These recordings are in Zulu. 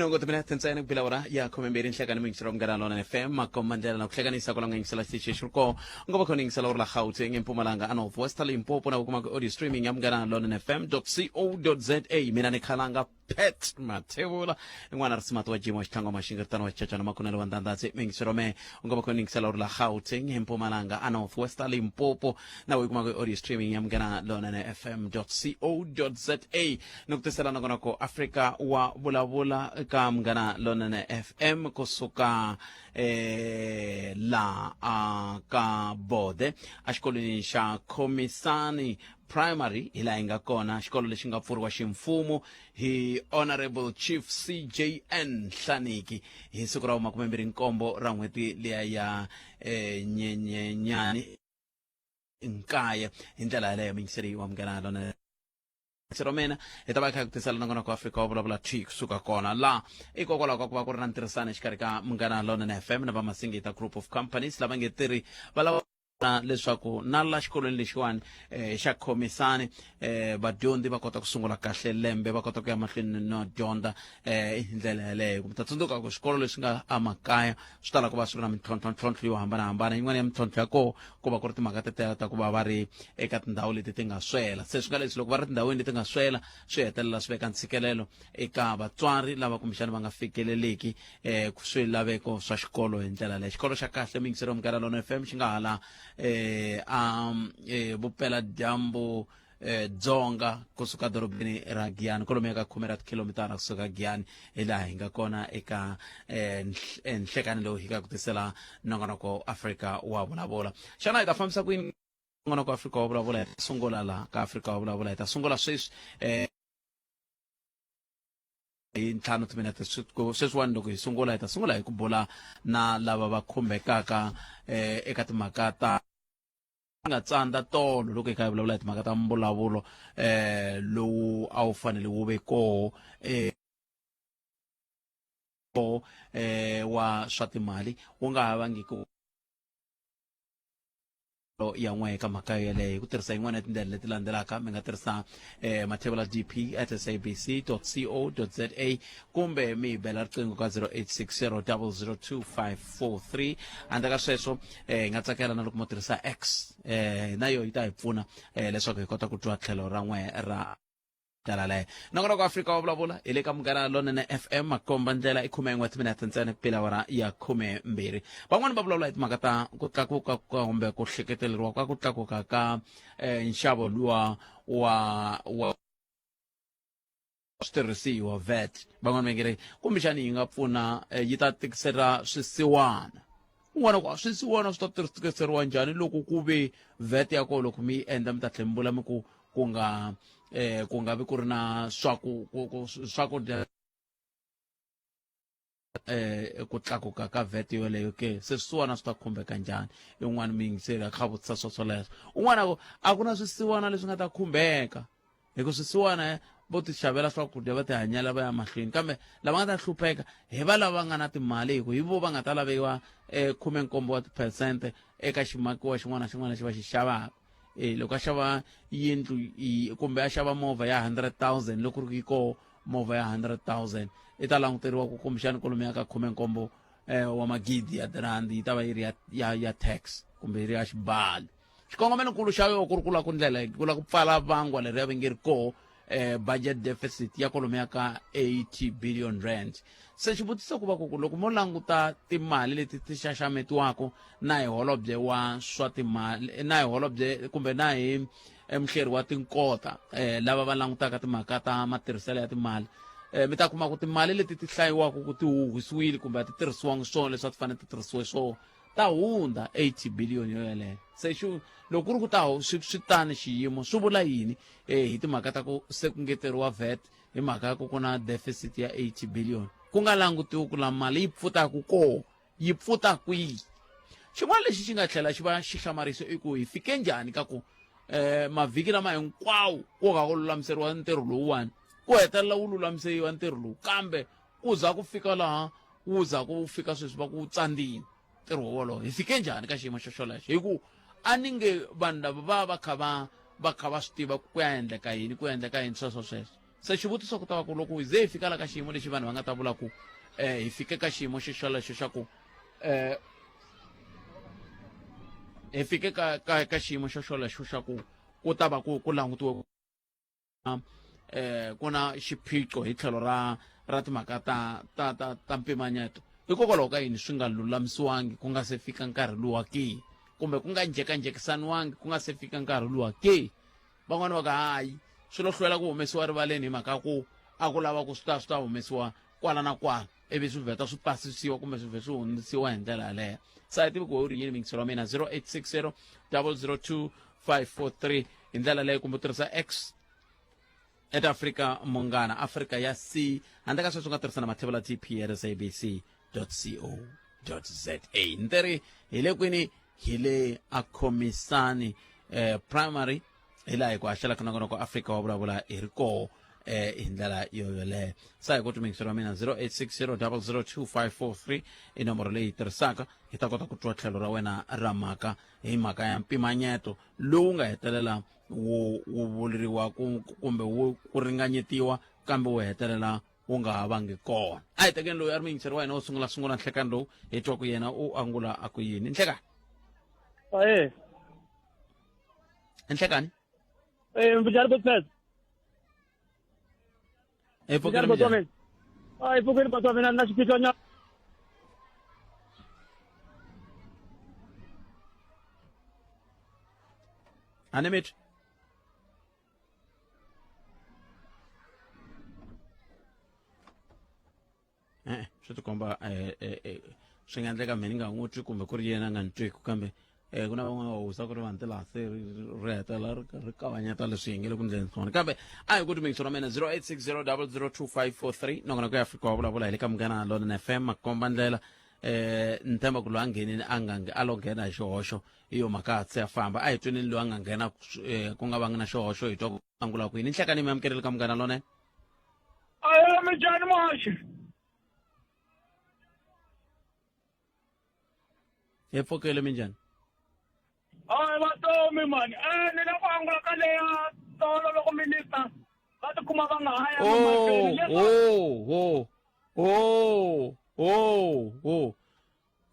Ngokuthi tensene kuphila wona yakho memberi inhlekani mingiselo mngana lona FM makomandela nokuhlekanisa kolonga ngisela station ko ngoba khona ngisela ur la Gauteng eMpumalanga North West Limpopo na kuma audio streaming yamngana lona fm.co.za mina nekhalanga pet Mathebula ngwana re smart wa jimo xithango mashingirtano wa chachana makunelo wa ndandatse mingiselo me ngoba khona ngisela ur la Gauteng eMpumalanga North West Limpopo na kuma audio streaming yamngana lona fm.co.za nokutesela ngona ko Africa wa bulabula ka mngana lona FM kusuka la ka Bode axikolweni xa Khomisani Primary ila inga kona xikolo lexi nga pfuriwa ximfumo hi Honorable Chief CJN Hlaniki hi siku ra 27 ra n'hweti liya ya Nyenyenyani nkaya hi ndlela yaleyo mingiseri wa mngana lona Siromena etaba kha kutisala ngona ko Africa obula tri kusuka kona la ikokola kwa kuva ku ri na ntirhisano xikarhi ka mngana lona FM na vamasingita group of companies lava ngetiri valava leswaku na la xikolweni lexiwani xa Khomisani vadyondzi va kota ku sungula kahle lembe va kota ku ya mahlweni no dyondza hi ndlela yaleyo ku ta tsundzuka ku swikolo leswi nga amakaya swi tala ku va swi ri na mintlhontlho yo hambanahambana yin'wana ya mintlhontlho ya kona ku va ku ri timhaka ta ku va va ri eka tindhawu leti ti nga swela se swi nga leswi loko va ri tindhawini leti nga swela swi hetelela swi veka ntshikelelo eka vatswari lava kumbexana va nga fikeleleki ku swilaveko swa xikolo hi ndlela leyo xikolo xa kahle mingisero mngana lona FM xi nga hala vupela dyambu dzonga kusuka dorobeni ra Giyani kolomo ka 10 kilometers kusuka Giyani ila hinga kona eka nhlekani lowu hi ka kutisela nongonoko Africa wa vulavula xana hi ta fambisa ku nongonoko Africa wa vulavula sungula la ka Africa wa vulavula ta sungula sweswi hi ntlhanu timinete sweswiwani loko hi sungula hi ta sungula hi ku bula na lava va khumbekaka eka timhaka ta nga tsandza tolo loko hi kha hi vulavula hi timhaka ta mbulavulo lowu a wu fanele wu ve koho wa swa timali wu nga ha vangiki ya n'we eka mhaka yeleyo ku tirhisa yin'wana ya tindlela leti landzelaka mi nga tirhisa Mathebula dp@sabc.co.za kumbe mi bela riqingho ka 0860 002 handle ka sweswo hi nga tsakela na loko mo tirhisa X na yo yi ta hi pfuna leswaku hi kota ku twa tlhelo ra n'we ra dalale nongonoko Africa wa vulavula hi le ka mngana lona FM makomba ndlela 11 minutes ntsena kupela wara ya 12 van'wana va vulavula hi timhaka ta ku tlakuka kumbe ku hleketeleriwa ka ku tlakuka ka nxavo wa switirhisiwa VAT van'wana va ngere kumbexani yi nga pfuna yi ta tikisela swisiwana un'wana ku swisiwana swi ta tikiseriwa njhani loko ku ve VAT ya kona loko mi endla mi ta tlhembula mi ku nga vi ku ri na swakudya ku tlakuka ka VAT yoleyo ke se swisiwana swi ta khumbeka njhani yin'wana mi yingiseli kha vutisa swoswoleswo un'wana a ku na swisiwana leswi nga ta khumbeka hi ku swisiwana vo ti xavela swakudya va ti hanyela va ya mahlweni kambe lava nga ta hlupheka hi va lava nga na timali hi ku hi vo va nga ta lavewa 17% eka ximakiwa xin'wana na xin'wana lexi va xi xavaka loko a xava yindlu kumbe a xava movha ya 100,000 loko ri ko movha ya 100,000 i ta languteriwa ku kumbexani kolomo ya ka 17 wa magidi ya rand yi ta va yi ri ya tax kumbe yi ri ya xibalo xikongomelonkulu xa yo ku ri kula ku ndlela ku la ku pfala vangwa leri ya va nge ri koho budget deficit ya kolomo ya ka 80 billion rand se xivutiso ku va ku loko mo languta timali leti ti xaxametiwaka na hi holobye wa swa timali na hi holobye kumbe na hi muhleri wa tinkota lava va langutaka timhaka ta matirhiselo ya timali mi ta kuma ku timali leti ti hlayiwaka ku ti huhisiwile kumbe a ti tirhisiwangi swona leswi a ti fanele ti tirhisiwe swona ta hundza 80 billion yo yeleyo se loko ku ri ku ta swi tani xiyimo swi vula yini hi timhaka ta ku se ku ngeteriwa VAT hi mhaka ya ku na deficit ya 80 billion ku nga langutiwi ku la mali yi pfutaku koho yi pfuta kwihi xin'wana lexi xi nga tlhela xi va xi hlamariso i ku hi fike njhani ka ku mavhiki lama hinkwawo ku ka ku lulamiseriwa ntirho lowuwani ku hetelela wu lulamiseriwa ntirho lowu kambe ku za ku fika laha wu za ku fika sweswi va ku tsandini ntirho wolowo hi fike njhani ka xiyimo xolexo hi ku a ni nge vanhu lava va kha va swi tiva ku ya endleka yini sweswo se xivutiso ku ta va ku loko hi ze hi fika la ka xiyimo lexi vanhu va nga ta vula ku hi fike ka xiyimo xexolexo xa ku hi fike ka xiyimo xexolexo xa ku ta va ku langutiwe ku na xiphiqo hi tlhelo ra timhaka ta mpimanyeto hikokwalaho ka yini swi nga lulamisiwangi ku nga se fika nkarhi luwa ke kumbe ku nga njhekanjhekisaniwangi ku nga se fika nkarhi luwa ke van'wani va ka hayi swi lo hlwela ku humesiwa rivaleni hi mhaka ku a ku lava ku swi ta humesiwa kwala na kwala ivi swi vheta swi pasisiwa kumbe swi vhe swi hundzisiwa hi ndlela yaleyo sa hi tivi ku ri yini mingiselo wa mina 0860 002 543 hi ndlela leyo kumbe u tirhisa x at africa mongana africa ya c handle ka sweswi u nga tirhisa na mathebula tp at sabc co za ni ri hi le kwini hi le akhomisani primary hi laha hi ku haxelaka na kona ku afrika wa vulavula hi ri koho hi ndlela yoyoleyo sa hi ku tumingiselo wa mina 0860 002 543 i nomboro leyi hi tirhisaka hi ta kota ku twa tlhelo ra wena ra mhaka hi mhaka ya mpimanyeto lowu nga hetelela wu vuleriwa kumbe ku ringanyetiwa kambe wu hetelela wu nga ha vangi kona a hi tekeni lowu a ri muyingiseri wa hina wo sungula nhlekani lowu hi twa ku yena u angula a ku yini nhlekani nhlekani Bicara betul. Bicara betul. Ibu kini betul benar nasi piconya. Anemit. Swi ti komba swi nga endleka mina nga n'wi twi kumbe ku ri yena nga ni twi kambe ku na van'wana va husa ku ri vantela se ri hetela ri kavanyeta leswi hi nge le ku ndleni swona kambe a hi ku tumingiso ra mina 0860 002 543 nongona ku ya afrika wa vulavula hi le ka munghana London FM makomba ndlela ni tshemba ku loyi a nghenini a lo nghena hi xihoxo hi yo mhaka a tse a famba a hi twenini loyi a nga nghena ku nga vangi na xihoxo hi twa ku angula ku yini nhlekani mi amukeleli ka munghana London Minjhani Mohaxi? hi pfukile minjhani Vatomi mani ni na ku angula ka leya tolo loko minister va ti kuma va nga haya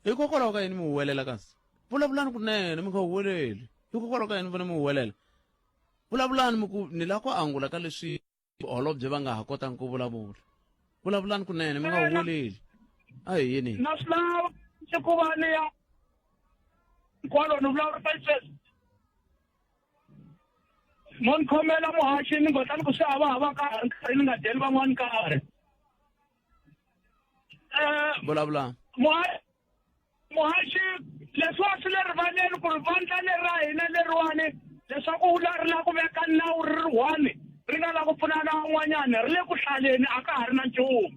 hikokwalaho ka yini mi huwelela kasi vulavulani kunene mi nga huweleli hikokwalaho ka yini fane mi huwelela vulavulani mi ku ni la ku angula ka leswi holobye va nga ha kotangi ku vulavulani kunene mi nga huweleli a hi yini na swi lava xikuva ni ya kwalo ni vulavula faces mon khomela Mohaxi ni ngotani ku swi hava ka nkarhi ni nga dyeli van'wani nkarhi vulavula Mohaxi leswi swi le rivaleni ku ri vandla leri ra hina leriwani leswaku ri la ku veka nawu ri ri one ri nga la ku pfunana van'wanyana ri le ku hlaleni a ka ha ri na nchumu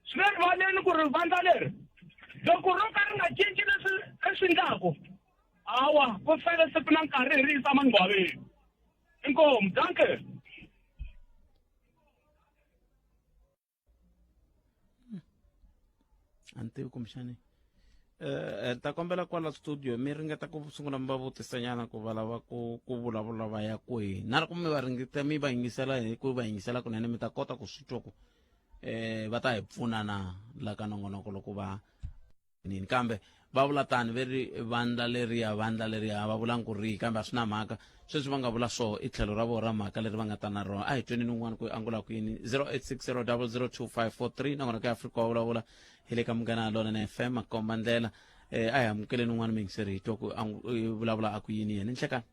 swi le rivaleni ku ri vandla leri loko ro ka ri nga cinci leswi swi endlaku hawa ku fele siku na nkarhi hi ri yisa mangwaveni inkomu danke a ni tivi kumbexani ta kombela kwala studio mi ringeta ku sungula mi va vutisanyana ku va lava ku vulavula va ya kwihi na loko mi va ringeta mi va yingisela hi ku va yingisela kunene mi ta kota ku swi twa ku va ta hi pfuna na la ka nongonoko loko va nini kambe va vula tani ve ri vandla leriya va vulangi ku rihi kambe a swi na mhaka sweswi va nga vula so i tlhelo ra vona ra mhaka leri va nga ta na rona a hi tweni ni un'wana ku angula ku yini 0860 002 543 nongona ku ya afrika wa vulavula hi le ka munghana London FM makomba ndlela a hi amukeleni un'wana mingiseri hi twa ku vulavula a ku yini yena nhlekani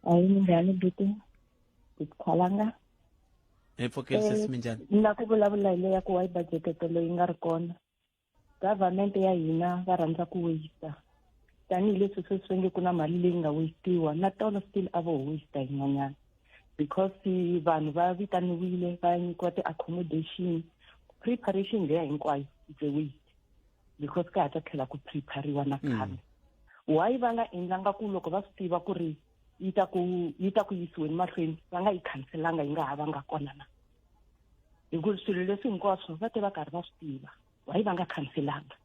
ayi minjhani buti tikhalanga hi pfukeli sesi minjhani na ku vulavula hi leya ku wa budget leyi nga ri kona government ya hina va rhandza ku waste tanihileswi sweswi nge ku na mali leyi nga wastiwa na tolo still a vo waste yin'wanyana because vanhu va vitaniwile va nyikiwa ti-accommodation preparation leya hinkwayo it's a waste because ka ha ta tlhela ku prepariwa nakambe why va nga endlanga ku loko va swi tiva ku ri yi ta ku yisiweni mahlweni va nga yi khanselanga yi nga ha va nga kona na hikuva swilo leswi hinkwaswo va te va karhi va swi tiva why va nga khanselanga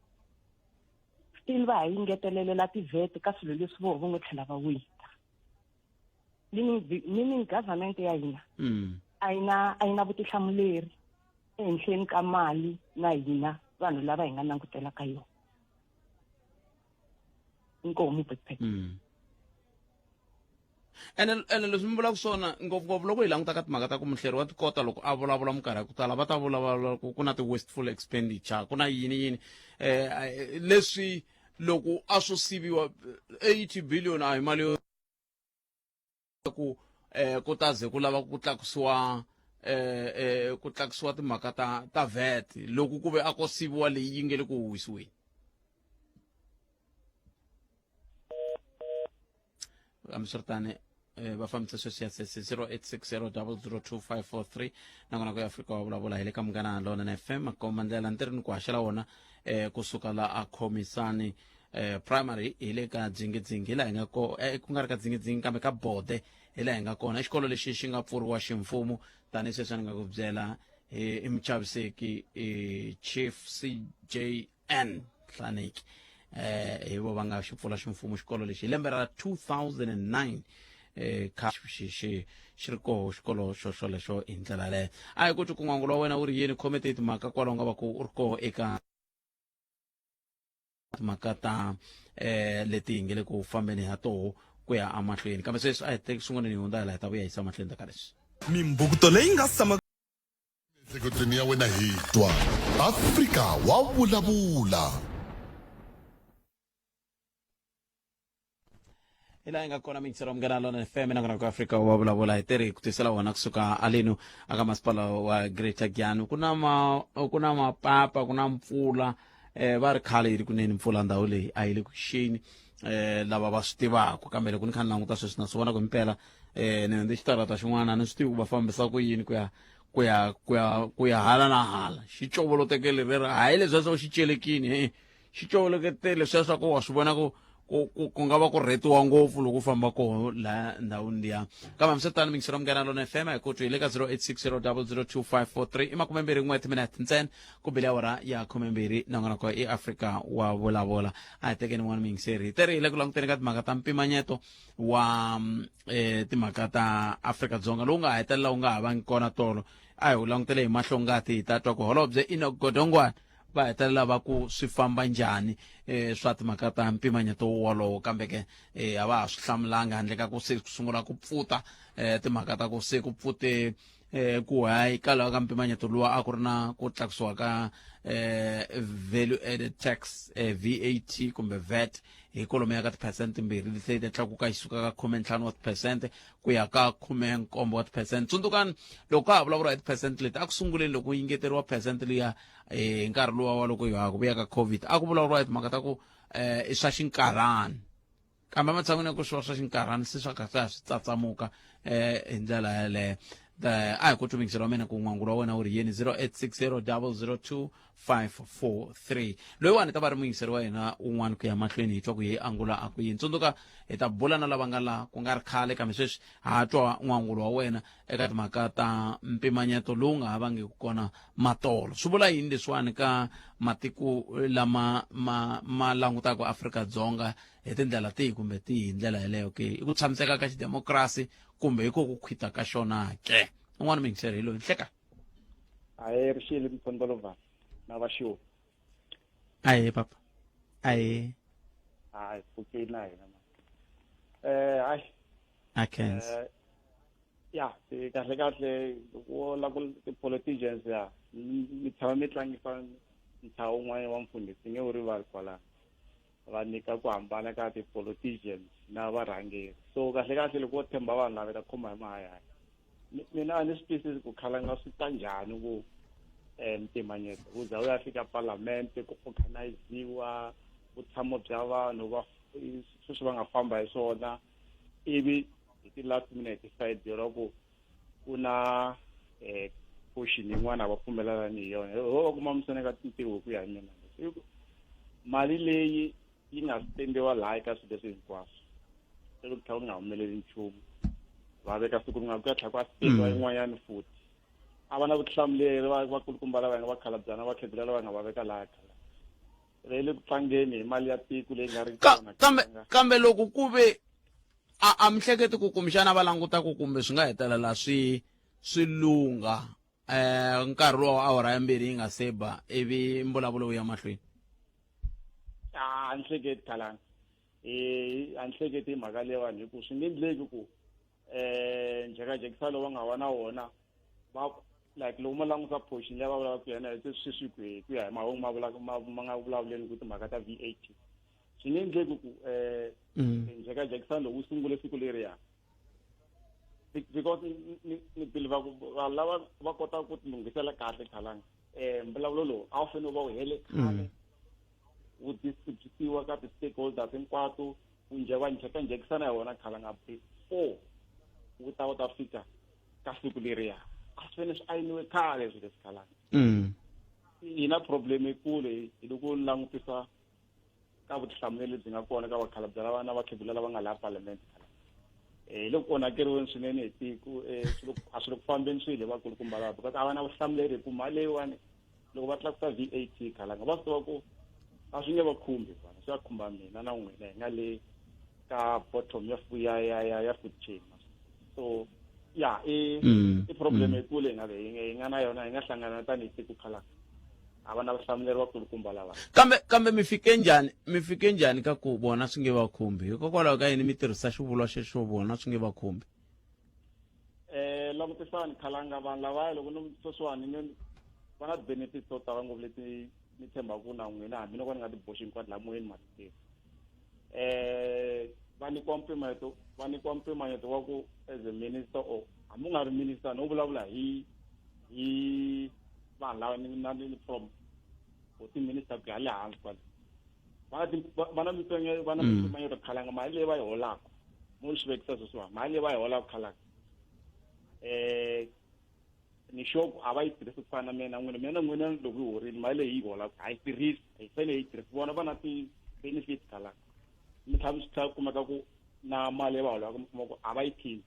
still va ha yingetelelela ti-VAT ka swilo leswi vo n'wi tlhela va wita meaning government ya hina a yi na vutihlamuleri ehenhleni ka mali na hina vanhu lava hi nga langutela ka yona. Inkomu backpack. ene leswi mi vulaka swona ngopfungopfu loko hi languta ka timhaka ta ku muhleri wa tikota loko a vulavula minkarhi ya ku tala va ta vulavula ku na ti-wasteful expenditure ku na yini leswi loko a swo siviwa 80 billion a hi mali yo ku ta ze ku lava ku tlakusiwa timhaka ta VAT loko ku ve a ko siviwa leyi yi nge le ku huwisiweni. Hambiswiritano vafambisa sweswiya 0860002543 nakona ku ya Afrika wa vulavula hi le ka Munghana Lonene FM akoma ndlela ntirhi ni ku haxela wona kusuka la a Khomisani primary hi le ka Dzingidzingi laha hi nga ku nga ri ka Dzingidzingi kambe ka Bode hi laha hi nga kona xikolo lexi xi nga pfuriwa ximfumo tanihi sweswi ni nga ku byela i muchaviseki Chief CJN Hlaneki hi vo va nga xi pfula ximfumo xikolo lexi hi lembe ra 2009 xi ri koho xikolo xolexo hi ndlela leyo a hi kuti ku n'wangulo wa wena wu ri yini khomete timhaka kwalaho nga va ku u ri koho eka timhaka ta leti hi nge le ku fambeni ha toho ku ya amahlweni kambe sweswi a hi teki swin'wana ni hundza hi la hi ta vuya hi yisa mahlweni ta ka leswi mimbukuto leyi nga Sekreteni ya wena hi twa Afrika wa vulavula. ila inga kona mingisero Munghana Lonene FM na ku Afrika wa vulavula hi teri ku tisela wona kusuka alenu aka masipala wa Greater Giyani kuna mapapa kuna mpfula va ri khale yi kuneni mpfula ndhawu leyi a yi le ku xini lava va swi tivaka kambe loko ni kha ni languta sweswi na swi vona ku impela ni ndi xitarata xin'wana ni swi tivi ku va fambisa ku yini ku ya hala na hala xicovoloteke leri hayi leswiya swa ku xi celekini xicovolokete leswiya swa ku wa swi vona ku nga va ku rhetiwa ngopfu loko u famba koho la ndhawini liya kambe hambiswiritano mingisero Munghana Lonene FM hi kutu hi le ka 0860002543 i 21 minute ntsena ku bile awara ya 12 nangona ko i Afrika wa vulavula a hi tekeni n'wana mingiseri hi teri hi le ku languteni ka timhaka ta mpimanyeto wa timhaka ta Afrika-Dzonga lowu nga hetelela wu nga ha vangi kona tolo a hi wu langutele hi mahlongati hi ta twa ku holobye Enoch Godongwana va hetelela va ku swi famba njhani swa timhaka ta mpimanyeto wolowo kambe ke a va ha swi hlamulanga handle ka ku se sungula ku pfuta timhaka ta ku se ku pfute ku hayi kalawa ka mpimanyeto luwa a ku ri na ku tlakusiwa ka value added tax VAT kumbe VAT hi kolomo ya ka tiphesente mbirhi leti ti tlakuka yi suka ka 15 wa tiphesente ku ya ka 17 wa tiphesente tsundzukani loko ka ha vulavuriwa hi tiphesente leti a ku sunguleni loko yi ngeteriwa phesente liya hi nkarhi luwa wa loko hi ha ku vuya ka COVID a ku vulavuriwa hi timhaka ta ku i swa xinkarhana kambe ematshan'wini ya ku swi va swa xinkarhana se swa kahle swi tsatsamuka hi ndlela yaleyo a hi ku tumingisela wa mina ku n'wangulo wa wena wu ri yini 0860002543 loyi wa ni ta va ri muyingiseri wa hina un'wana ku ya mahlweni hi twa ku hi angula a ku yini tsundzuka hi ta bula na lava nga la ku nga ri khale kambe sweswi ha twa n'wangulo wa wena eka timhaka ta mpimanyeto lowu nga ha vangiku kona matolo swi vula yini leswiwani ka matiko lama ma langutaka Afrika-Dzonga hi tindlela tihi kumbe tihi hi ndlela yeleyo ke i ku tshamiseka ka xidemokirasi kumbe hi ko ku khwita ka xona ke un'wana mingiseri hi loyi nhleka aye rishile mfondolova na vashiwo aye papa aye hayi kukina hina hayi akens ya kahle wo la ku politicians ya mi tshama mi tlangisa ntlawa wun'wana wa mfundhisi nge wu rivali kwala va nyika ku hambana ka ti-politicians na varhangeri so kahle loko wo themba vanhu lava ta khoma hi mahayani mina a ni swi twisisi ku khalanga swi ta njhani ku mpimanyeto wu za wu ya fika parlamente ku organiziwa vutshamo bya vanhu va sweswi va nga famba hi swona ivi hi ti-last minute side yora ku ku na portion yin'wana va pfumelelani hi yona ho va kuma misone ka tintiho ku ya hi mina mali leyi yi nga spendiwa laha eka swilo leswi hinkwaswo loko ku tlha ku nga humeleli nchumu va veka siku rin'wana ku ya tlha ku a spendiwa yin'wanyani futhi a va na vutihlamuleri vakulukumba lava nga va khalabyana va khedula lava nga va veka laha khala re le ku tlangeni hi mali ya tiko leyi nga ri kambe loko ku ve a mihleketi ku kumbexana va langutaku kumbe swi nga hetelela swi swilunga nkarhi wa awara yambirhi yi nga se ba ivi mbulavulo wu ya mahlweni? a ni hleketi Khalanga a ni hleketi mhaka leyiwani hi ku swi nge endleki ku njhekanjhekisano va nga va na wona va like loko mo langusa portion leyi va vulavulaka ku yena swi ku ya hi mahungu ma nga vulavuleni ku timhaka ta VAT swi nge endleki ku njhekanjhekisano lowu wu sungule siku leriya because ni believe ku lava va kota ku tilunghisela kahle Khalanga mbulavulo lowu a wu fanele va wu hele khale wu distributiwa ka ti-stakeholders hinkwato ku njhekanjhekisana ya wona Khalanga before wu ta fika ka siku leriya a swi fanele swi ayiniwe khale swilo leswi Khalanga hi na problem yikulu hi loko langutisa ka vutihlamuleri lebyi nga kona ka vakhalabya lava na vakhegula lava nga laha parliament loko onhakeriweni swinene hi tiko a swi le ku fambeni swilo hi vakulukumba lava because a va na vuhlamuleri hi ku mali leyiwani loko va tlakusa VAT Khalanga va swi tiva ku a swi nge va khumbi vana swi va khumba mina na n'wina hi nga le ka bottom ya food chain so ya i problem yikulu hi nga na yona hi nga hlangana tanihi tiko Khalanga a va na vuhlamuleri vakulukumba lava kambe mi fike njhani ka ku vona swi nge va khumbi hikokwalaho ka yini mi tirhisa xivulwa xexo vona swi nge va khumbi? Langutisani Khalanga vanhu lavaya loko ni sweswiwani va na benefits to tala ngopfu leti ni tshembaku na n'wina hambi loko ni nga ti boxi hinkwato laha moyeni ma ti tiva va nyikiwa mpimanyeto wa ku as a minister or hambi u nga ri minister no vulavula hi vanhu lava ni from ti-minister ku ya le hansi kwale va na mpimanyeto Khalanga mali leyi va yi holaka mo swi vekisa sweswiwani mali leyi va yi holaka Khalanga ni sure a va yi tirhisi ku fana na mina n'wina loko yi horile mali leyi yi holaka a yi tirhisi a yi fanele yi tirhisi vona va na ti-benefits Khalanga mi tlhela swi tlhela kumeka ku na mali leyi va holaka mi kuma ku a va yi phini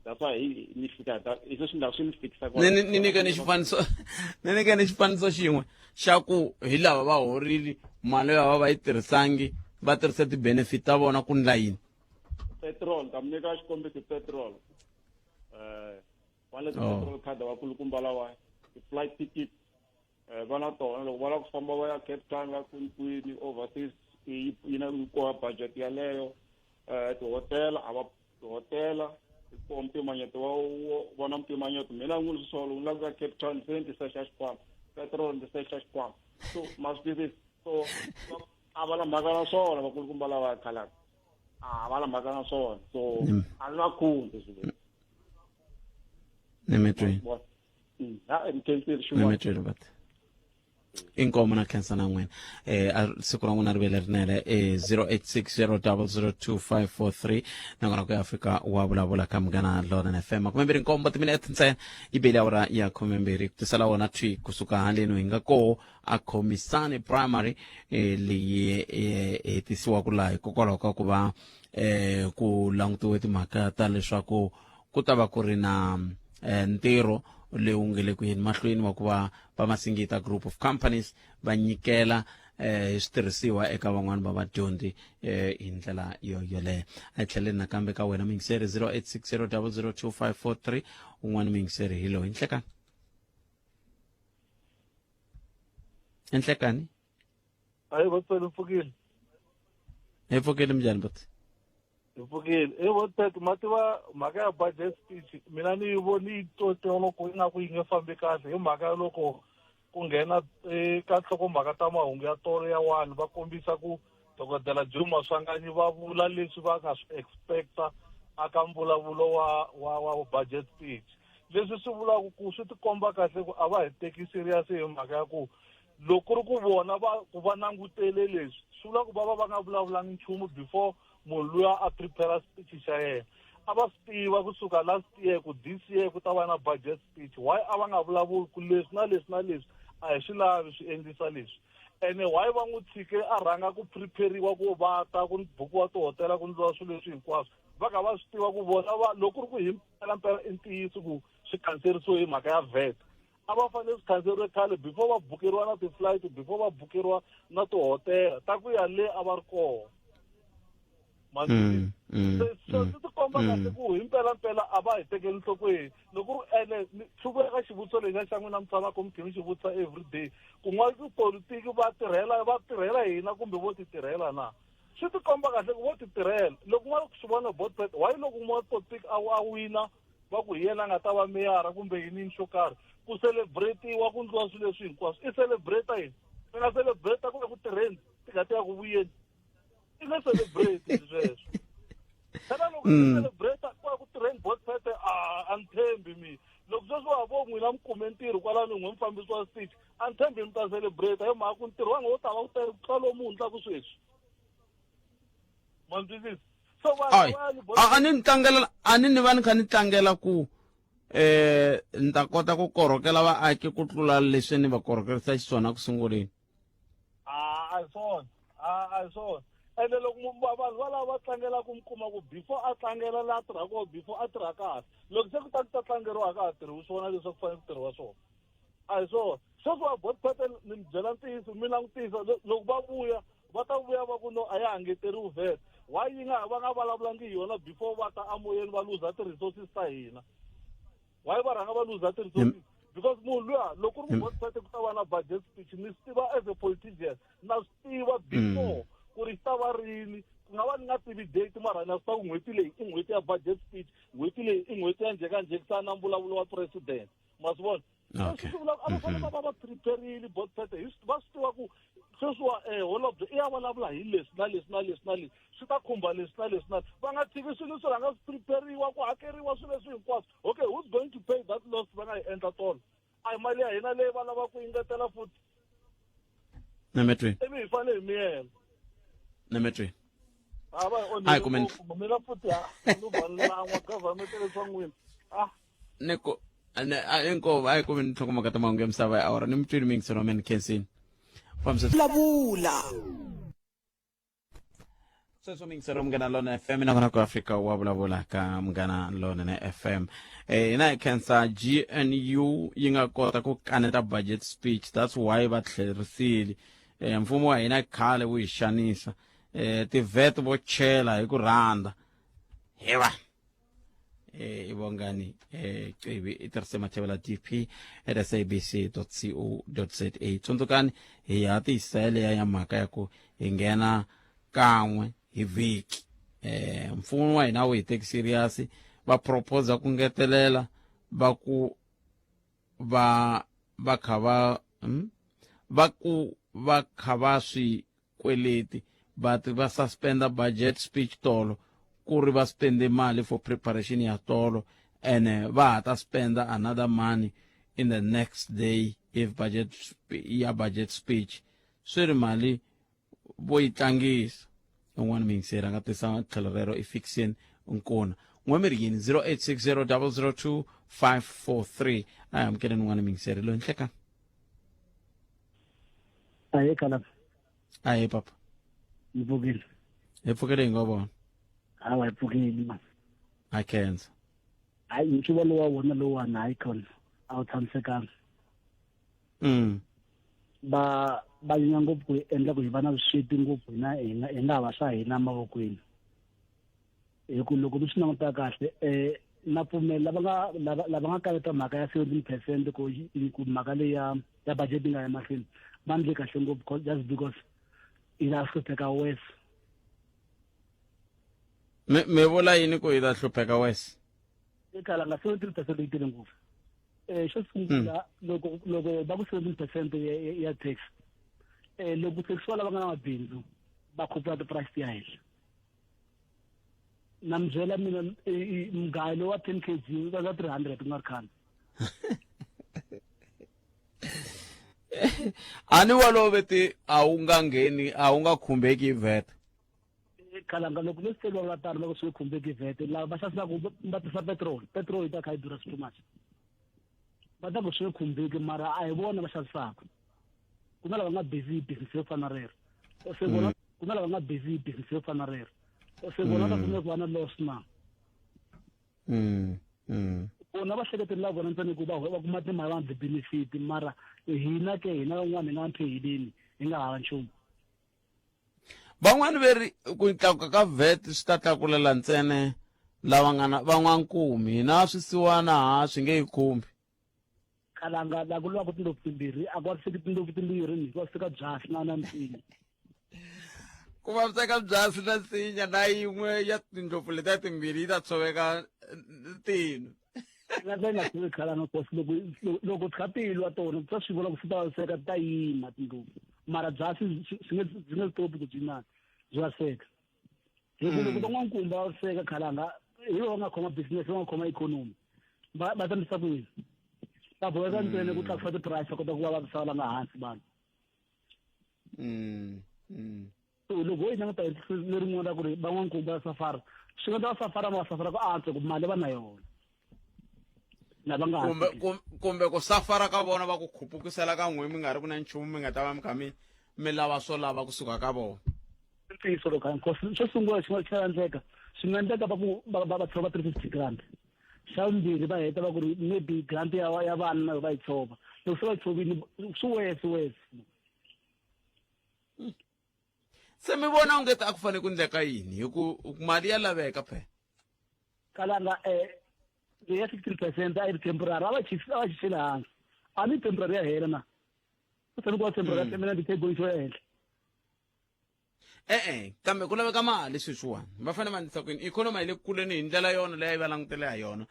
that's why ni fika hi sweswi ndhawu swi ni fikisa ni nyika ni xifaniso xin'we xa ku hi lava va horile mali yo va yi tirhisangi va tirhisa ti-benefit ta vona ku ndla yini? Petrol ta mi nyika xikombiso petrol wale petrol card vakulukumba lava ti-flight ticket va na tona loko va lava ku famba va ya Cape Town va kwini overseas yi na koha budget yaleyo tihotela ko mpimanyeto wa na mpimanyeto mina n'wini swisolo ni lava Cape Town se ni secha xikwama petrol ni secha xikwama so must be this so a va la mhaka na swona vakulukumba lava Khalanga a va la mhaka na swona so a ni va khumbi swilo nimetwile but inkomo na khensa na n'wina siku ra n'wina ri vele rinene 0860002543 nangona ku Afrika wa vulavula ka Munghana Lonene FM 29 timinete ntsena yi bele awara ya 12 ku tisela wona twi kusuka handleni hi nga koho a Khomisani primary leyi hetisiwa ku laha hikokwalaho ka ku va ku langutiwe timhaka ta leswaku ku ta va ku ri na ntirho lewu nge le ku yeni mahlweni wa ku va Masingita Group of Companies va nyikela switirhisiwa eka van'wani va vadyondzi hi ndlela yoleyo a tlheleni nakambe ka wena mingiseri 0860002543 un'wana mingiseri hi loyi enhlekani hayi vatswela mpfukile hi pfukile minjhani boti mpfukile votet mativa mhaka ya budget speech mina ni voni tote loko yi nga ku yi nge fambi kahle hi mhaka loko ku nghena ka nhlokomhaka ta mahungu ya tolo ya wani va kombisa ku dokodela Juma Swanganyi va vula leswi va nga swi expecta aka mbulavulo wa budget speech leswi swi vulaka ku swi tikomba kahle ku a va hi teki serious hi mhaka ya ku loko ri ku vona ku va langutele leswi swi vula ku va nga vulavulangi nchumu before munhu luya a prepare speech xa yena a va swi tiva kusuka last year ku this year ku ta va na budget speech why a va nga vulavuli ku leswi na leswi a hi swi lavi swi endlisa leswi ene why va n'wi tshike a rhanga ku prepariwa ku va ta ku bukiwa tihotela ku ndliwa swilo leswi hinkwaswo va ka va swi tiva ku vona loko ri ku hi mpela i ntiyiso ku swi khanserisiwe hi mhaka ya VAT a va fanele swi khanseriwe khale before va bukeriwa na ti-flight before va bukeriwa na tihotela ta ku ya le a va ri kona so swi tikomba kahle ku hi mpelampela a va hi tekeli nhlokweni loko ene hluvuka ka xivutiso lexi xa n'wina mi tshamaka mi khe mi xi vutisa everyday ku n'wana tipolitiki va tirhela hina kumbe vo ti tirhela na swi tikomba kahle ku vo ti tirhela loko n'wana ku swi vona botpet why loko n'wana politiki a wina va ku hi yena a nga ta va meyara kumbe yini xo karhi ku celebrate-iwa ku ndliwa swilo leswi hinkwaswo i celebrate yini i nga celebrate ku ya ku tirheni ti nga ti ya ku vuyeni i nga celebrate sweswo phela loko i celebrate ku ya ku tirheni botpet a ni tshembi mi loko sweswi wa vo n'wina mi kume ntirho kwalano n'we mufambisi wa state a ni tshembi mi ta celebrate hi mhaka ku ntirho wanga wo tava ku tele ku tlula lowu munhu tlaku sweswi mandzwisisi so a ni va ni kha ni tlangela ku ni ta kota ku korhokela vaaki ku tlula leswi ni va korhokerisa xiswona ku sunguleni a hi swona ende loko vanhu valava va tlangela ku mi kuma ku before a tlangela la a tirhaka before a tirha kahle loko se ku ta tlangeriwa ka ha tirhiwi swona leswi ku fanele ku tirhiwa swona a hi swona sweswi va botpet ni mi byela ntiyiso mi langutisa loko va vuya va ta vuya va ku no a ya ha ngeteriwi vet why va nga vulavulangi hi yona before va ta amoyeni va luza ti-resources ta hina why va rhanga va luza ti-resources because munhu luya loko ri botpet ku ta va na budget speech ni swi tiva as a politician na swi tiva before ku ri ta va rini ku nga va ni nga tivi date mara na swi ta ku n'hweti leyi i n'hweti ya budget speech n'hweti leyi i n'hweti ya njhekanjhekisana na mbulavulo wa president ma swi vona a va fanele va va preparile botpet va swi tiva ku sweswiwa holobye i ya vulavula hi leswi na leswi na leswi na leswi swi ta khumba leswi na leswi na va nga tivi swilo leswi rhanga swi prepariwa ku hakeriwa swilo leswi hinkwaswo okay who's going to pay that loss va nga yi endla tolo a hi mali ya hina leyi va lava ku yingetela futhi ivi hi fanele hi miyela nemetweni hayi mina futhi luvanlan'wa government leswa n'wina neko inkovo a yi kumi ni tlhokomaka ta mahungu ya misava ya awara ni mutwini mingiselo wa meni khensini vulavula sweswo mingiselo munghana lona fm na kona ku afrika wa vulavula ka munghana lona na fm hina hi khensa GNU yi nga kota ku kaneta budget speech that's why va tlherisile mfumo wa hina khale wu hi xanisa ti-vet vo chela hi ku rhandza hewa ibongani qivi i tirhise mathevela dp at sabc.co.za tsundzukani hi ya tiyisele ya mhaka ya ku hi nghena kan'we hi vhiki mfumo wa hina wu hi teki serious va proposa ku ngetelela va ku va kha va swi kweleti va suspenda budget speech tolo ku ri va spende mali for preparation ya tolo and va ha ta spenda another money in the next day if budget speech swi ri mali vo yi tlangisa un'wana mingiseri a nga tisa tlhelo rero i fixin nkuna n'we mi ri yini 0860 002 a hi amukele n'wana mingiseri loyi nhleka aye kala aye papa mpfukile hi pfukele hi ngo vona hawa hi pfukile ma a khensa hayi ncuva lowa wona lowani hayi khona a wu tshamisekanga va yinya ngopfu ku endla ku hi va na vusweti ngopfu hi nga va swa hina mavokweni hi ku loko mi swi languta kahle na pfumela lava nga kaneta mhaka ya 17% ku mhaka leyi ya budget nga ya mahlweni va ndle kahle ngopfu just because yi ta hlupheka wes mi vula yini ku yi ta hlupheka wes ekhala nga 17% yi tele ngopfu xo sungula loko va ku 17% ya tax loko taxiwa lava nga na mabindzu va khupula ti-price ya henhla na mi byela mina mugayo lowu wa 10 kg va za 300 ku nga ri khale a ni waloveti a wu nga ngheni a wu nga khumbeki hi vet khalanga loko leswi teliwaka tani loko swi khumbeki vet lava va xavisaka va tisa petrol yi ta kha yi durha too much va ta ku swi khumbeki mara a hi vona va xavisaka ku na lava nga busy business yo fana rero se vona ku na lava nga busy business yo fana rero se vona va kumeka va na loss na vona va hleketela vona ntsena ku va kuma timali va ti-benefit mara hina ke hina van'wana hi nga mphe hileni hi nga hava nchumu van'wani veri ku tlakuka ka VAT swi ta tlakulela ntsene lava nga na van'wankumi na swisiwana swi nge yi khumbi. Kalanga la ku lwa ku tindlopfu timbirhi a ku vaviseki tindlopfu timbirhi ni ku vaviseka byasi na nsinya. Ku vaviseka byasi na nsinya na yin'we ya tindlopfu letiya timbirhi yi ta tshoveka tino. Na nga tshovi kalanga kosi loko tlhatilwa tona ta swi vula ku swi ta vaviseka ta yima tindlopfu mara byasi swi nge stop ku byinana byi vaseka. Loko van'wankumi va vaviseka kalanga hi vona nga khoma business va nga khoma economy va ta ndlisa ku yini va boheka ntsena ku tlakusa ti-price va kota ku va vavisa la nga hansi vanhu. So loko hi languta lerin'wana ra ku ri van'wankumi va safara swi nga ta va safara ma va safara ku antswa ku mali va na yona lava nga kumbe ku safara ka vona va ku khupukisela ka n'we mi nga ri ku na nchumu mi nga ta va mi kha mi lava swo lava kusuka ka vona. ntiyiso lo kaya xo sungula xi nga endleka swi nga endleka va tshova 350 grand. Xa vumbirhi va heta va ku ri maybe grant ya vana na va yi tshova loko se va tshovile swi wese. Se mi vona onge a ku fanele ku endleka yini hi ku mali ya laveka phela. Kalanga ya 16% a yi ri temporary a va xixile hansi a ni temporary ya hela na ku fanele ku va temporary ya ti-table xo ya henhla. Kambe ku laveka mali sweswiwani va fanele va endlisa ku yini ikhonomi yi le kuleni hi ndlela yona leyi va langutele ha yona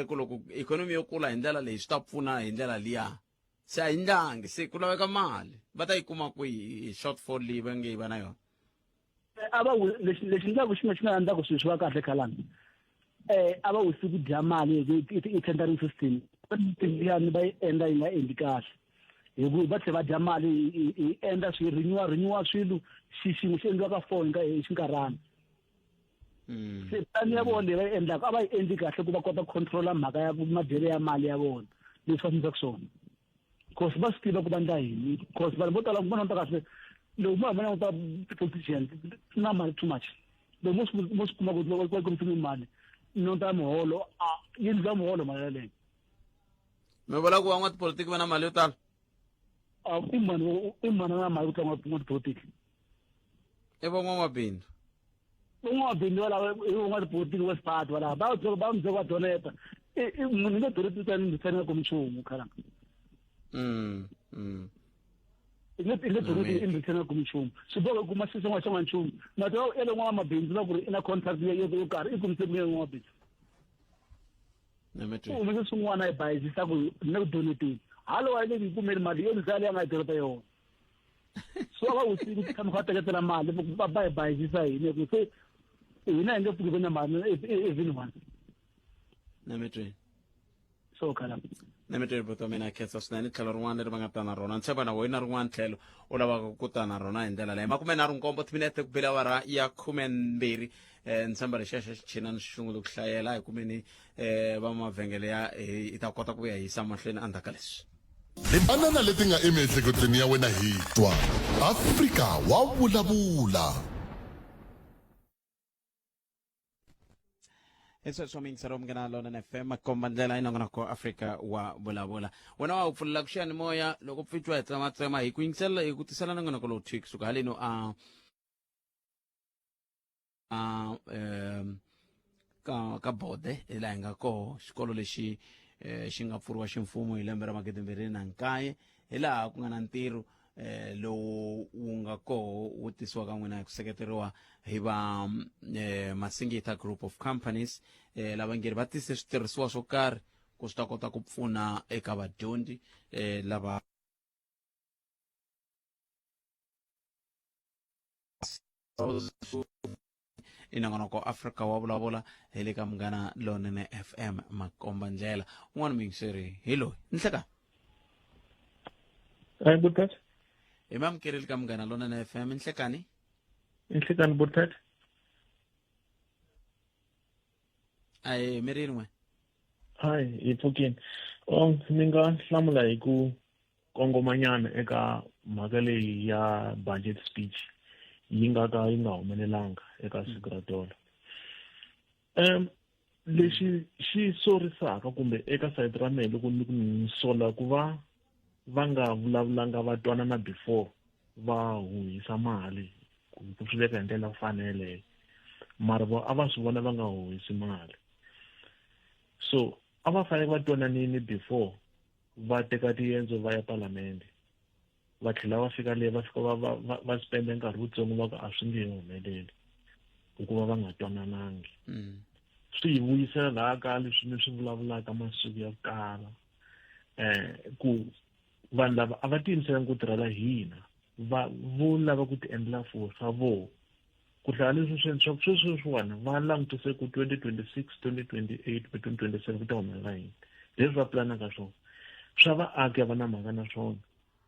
ku loko ikhonomi yo kula hi ndlela leyi swi ta pfuna hi ndlela liya se a yi ndlangi se ku laveka mali va ta yi kuma kwihi shortfall leyi va nge yi va na yona. A va lexi ndlaku xi nga endlaku swilo swi va kahle khalanga a va wisi ku dya mali hi tendering system liyani va yi endla yi nga endli kahle hi ku va tlhela va dya mali hi endla swi rinyiwa swilo xin'we xi endliwaka hi xinkarhana. Se tani ya vona leyi va yi endlaka a va yi endli kahle ku va kota ku controla mhaka ya madyele ya mali ya vona leswi va endlaka swona because va swi tiva ku va endla yini because vanhu vo tala vona ta kahle loko mo hambana ta politician na mali too much loko mo swi kuma ku loko va komisini mali nota muholo yi ndla muholo mali yaleyo. Mi vula ku van'watipolitiki va na mali yo tala. I mani na mali ku tlanga n'watipolitiki. I van'wamabindzu. Van'wamabindzu valava i van'watipolitiki va swipati valava va mi byela va doneta munhu nge duri titani ni fanele ku nchumu khalanga. I nge duri ni fanele ku nchumu swi boka ku kuma xin'wana nchumu na to ele n'wamabindzu va ku ri i na contract yo karhi i kumise ku ye n'wamabindzu. Umese swin'wana yi bayizisa ku ni ku donetini halo wa le kumeli mali yo ndzali ya nga tirhita yona so va usiku tshama kha teketela mali va yi bayizisa yini ku se hina hi nge pfuki vena mali even one Nemetweni so khala Nemetweni buto mina khetsa swinene tlhelo rin'wana leri va nga ta na rona ntshemba na wena rin'wana tlhelo u lavaka ku ta na rona hi ndlela leyi 29 timinete ku bela awara ya 12 ntshemba lexiya xa xichina ni xixungule ku hlayela hi kumeni va mavhengele ya i ta kota ku ya yisa mahlweni endzhaku ka leswi. Banana leti nga emiehleketweni ya wena hi twa Afrika wa vulavula. Sweswo mingisero mngena lona na FM komba ndlela inongona ko Afrika wa vulavula wena wa upfulula ku xani moya loko pfitwa hi tsema hi ku yingisela hi ku tisela nongona ko lo thik suka haleno ka bode la hinga ko xikolo lexi xi nga pfuriwa ximfumo hi lembe ra 2009 hilaha ku nga na ntirho lowu wu nga koho wu tisiwaka n'wina hi ku seketeriwa hi va Masingita Group of Companies lava ngeri va tise switirhisiwa swo karhi ku swi ta kota ku pfuna eka vadyondzi lava inongonoko Afrika wa vulavula hi le ka Munghana Lonene FM makomba ndlela un'wana mingiseri hi loyi nhleka Butat. Imam Kiril ka Munghana Lonene FM nhlekani Nhlekani Butat. Ai mirinwe Hi, ipfukin. Ni nga hlamula hi ku kongomanyana eka mhaka leyi ya budget speech yi nga humelelanga eka siku ra tolo. Lexi xi sorisaka kumbe eka side ra mehe loko ni sola ku va nga vulavulanga va twanana before va huhisa mali ku swi veka hi ndlela fanele mara a va swi vona va nga hoyisi mali so a va fanele va twananini before va teka tiyendzo va ya palamende va tlhela va fika le va fika va spende nkarhi wutsongo va ka a swi nge humeleli hikuva va nga twananangi swi hi vuyisela laha ka leswi ni swi vulavulaka masiku ya ku tala ku vanhu lava a va tiyimisela ku tirhela hina vo lava ku ti endla for swa vona ku hlaya leswi sweswiwana va langutise ku 2026 2028 2027 ku ta humelela yini leswi va pulanaka swona swa vaaki va na mhaka na swona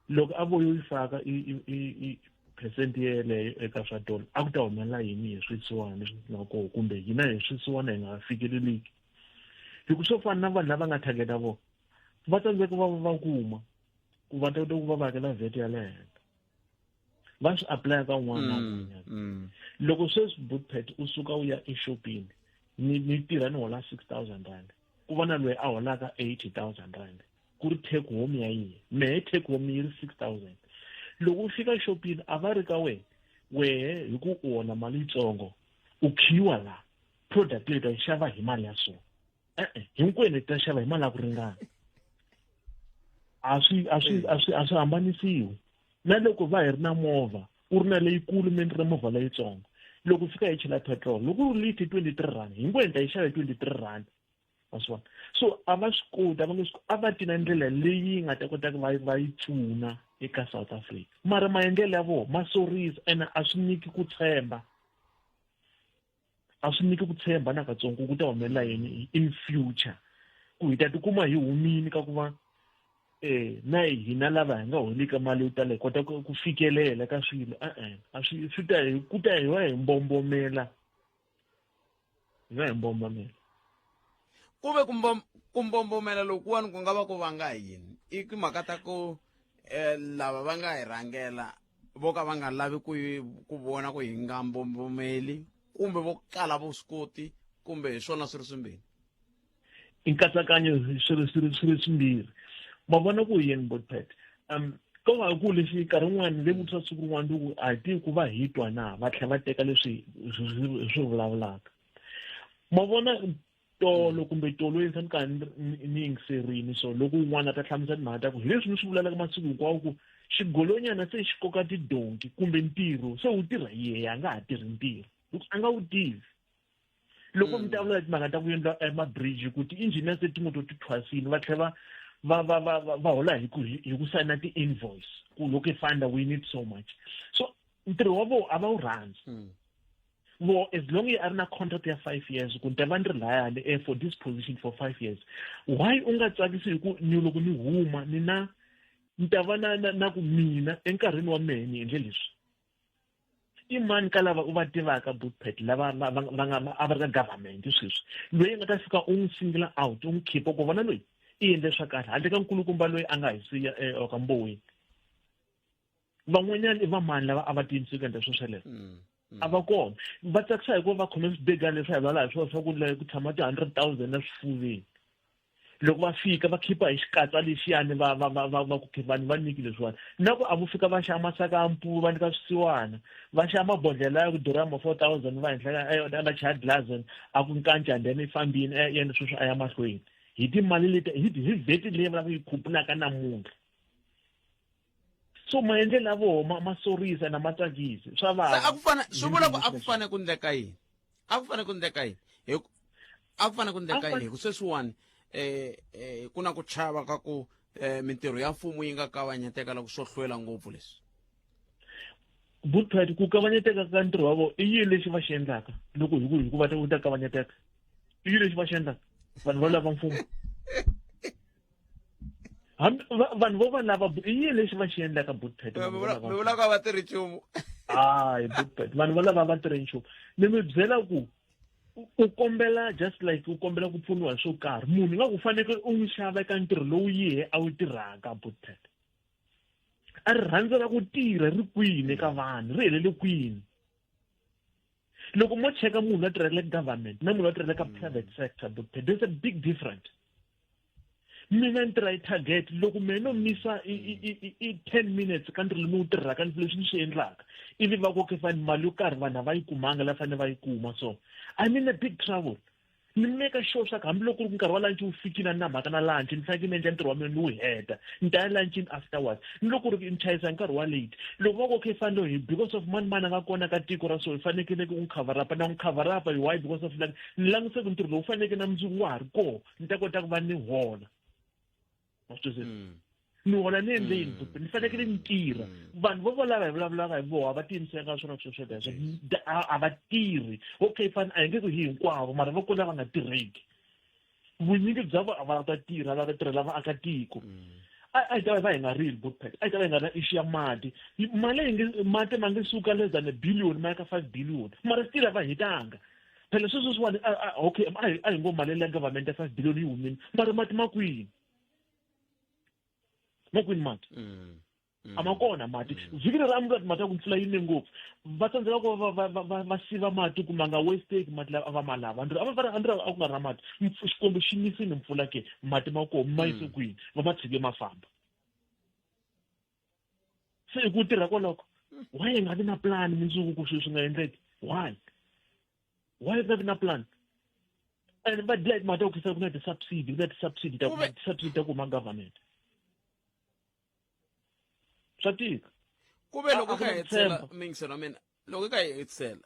loko a vo yo yi faka i percent yeleyo eka swa tolo a ku ta humelela yini hi swisiwana leswi nga koho kumbe hina hi swisiwana hi nga fikeleliki hikuva swo fana na vanhu lava nga thageta vona va tsandzeka va kuma ku va ta ku va hakela VAT ya le henhla va swi apply ka un'wana na un'wanyana loko sweswi Bootpet u suka u ya exopini ni tirha ni hola 6,000 rand ku va na loyi a holaka 80,000 rand ku ri take home ya yihi mehe take home yi ri 6,000 loko u fika exopini a va ri ka wehe hi ku u hola mali yitsongo u khiwa laha product leyi ta yi xava hi mali ya so hinkwenu ta xava hi mali ya ku ringana a swi hambanisiwi na loko va hi ri na movha u ri na leyikulu mi ri movha leyitsongo loko fika hi chela petrol loko u ri liti 23 rand hinkwenu ta yi xava hi 23 rand waswona so a va swi koti a va tina ndlela leyi nga ta kota ku va yi pfuna eka South Africa mara maendlelo ya vona ma sorisa ene a swi nyiki ku tshemba na katsongo ku ta humelela yini in future ku hi ta tikuma hi humini ka ku va na hina lava hi nga holika mali yo tala hi kota ku fikelela ka swilo swi ta hi va hi mbombomela ku ve ku mbombomela lokuwani ku nga va ku vanga yini i timhaka ta ku lava va nga hi rhangela vo ka va nga lavi ku vona ku hi nga mbombomeli kumbe vo kala vuswikoti kumbe hi swona swi ri swimbirhi i nkatsakanyo swi ri swimbirhi ma vona ku yini Bootpet ko va ku leswi nkarhi wun'wani le vutisa siku rin'wana loko a hi tivi ku va hi twa na va tlhela va teka leswi swi vulavulaka ma vona tolo kumbe tolo yinsa ni ka ni yingiserini so loko un'wana a ta hlamusela timhaka ta ku hi leswi ni swi vulalaka masiku hinkwawo ku xigolonyana se xi koka tidonki kumbe ntirho se wu tirha yehe a nga ha tirhi ntirho loko a nga wu tivi loko mi ta vula timhaka ta ku endla emabridge ku ti-engineer se tingoto ti thwasini va tlhela va hola hi ku sayina ti-invoice ku loko i fanda we need so much so ntirho wa vona a va wu rhandzi vo as long as a ri na contract ya 5 years ku nta va ni ri layani for this position for 5 years why u nga tsakisi hi ku ni loko ni huma ni ta va na ku mina enkarhini wa mehe ni endle leswi i mani ka lava u va tivaka Bootpet lava a va ri ka government sweswi loyi nga ta fika u n'wi singla out u n'wi khipa ku vona loyi i endle swa kahle handle ka nkulukumba loyi a nga hi siya okambowini van'wanyana i va mani lava a va tiyimiseli ku endla swo sweleswo a va kona va tsakisa hikuva va khome swibegani leswi hi vulavula hi swona swa ku tshama ti-100,000 na swifuveni loko va fika va khipa hi xikatsa lexiyani va ku khipani va nyiki leswiwani na ku a vo fika va xava masaka ya mpuvu va nyika swisiwana va xava mabodhlela ya ku durha ma 4,000 va henhla va chaya glazen a ku nkanca and then i fambini yena sweswo a ya mahlweni hi timali leti hi vheti leyi va yi khupulaka namuntlha so maendlelo ya vona ma sorisa na matsakisi swa vava swi vula ku a ku fane ku ndleka yini a ku fane ku ndleka yini hi ku sweswiwani ku na ku chava ka ku mintirho ya mfumo yi nga kavanyeteka loko swo hlwela ngopfu leswi Bootpet ku kavanyeteka ka ntirho wa vona i yini lexi va xi endlaka loko hi ku va ta kavanyeteka i yini lexi va xi endlaka vanhu va lava mfumo vanhu vo va lava i yini lexi va xi endlaka Bootpet mi vula ku a va tirhi nchumu Bootpet vanhu va lava va tirhi nchumu ni mi byela ku u kombela just like u kombela ku pfuniwa hi swo karhi munhu nga ku fanekele u n'wi xava eka ntirho lowu yehe a wu tirhaka Bootpet a ri rhandzela ku tirha ri kwini eka vanhu ri helele kwini loko mo cheka munhu a tirhela government na munhu a tirhela ka private sector Bootpet there's a big difference mina ni tirha hi target loko mehe no misa i 10 minutes ka ntirho lowu tirhaka ni leswi ni swi endlaka ivi va koke fane mali yo karhi vanhu a va yi kumanga la fanele va yi kuma so I'm in a big trouble ni make sure swa ku hambiloko ku nkarhi wa lunch wu fikile na mhaka na lunch ni fanekele ni endla ntirho wa mina ni wu heta ni ta ya lunchini afterwards ni loko ri ni chayisa nkarhi wa late loko va koke fane hi because of mani a nga kona ka tiko ra so hi fanekele ku n'wi cover up na n'wi cover up why because of like ni languse ku ntirho lowu fanekele na mundzuku wa ha ri kona ni ta kota ku va ni hola ni hola ni endleni ni fanekele ni tirha vanhu vo volava hi vulavulaka hi voho a va tiyimiseka swona sweswo a va tirhi okay fine a hi nge ku hi hinkwavo mara va kula va nga tirheki vunyingi bya vo a va ta tirha va ta tirhela vaakatiko a yi ta va hi nga rili bookpack a yi ta va hi nga na issue ya mati mati ma nge suka less than a billion ma ya ka 5 billion mara still a va hitanga phela sweswo swiwani okay a hi ngo mali leya government ya 5 billion yi humini mara mati ma kwini mati a ma kona mati vhiki leri a mi ri mati ya ku mpfula yi ne ngopfu va tsandzeka ku va siva mati ku ma nga wasteki mati lawa a va ma lava andri a ku nga ri na mati xikwembu xi nisini mpfula ke mati ma koho ma yise kwini va ma tshike ma famba se hi ku tirha koloko why hi nga vi na plan mundzuku ku swilo swi nga endleki why hi nga vi na plan and va dlaya mati ya ku khisa ku na ti-subsidy ta kuma government swa tika ku ve loko hi ka hetisela mingiselo wa mina loko hi ka hi hetisela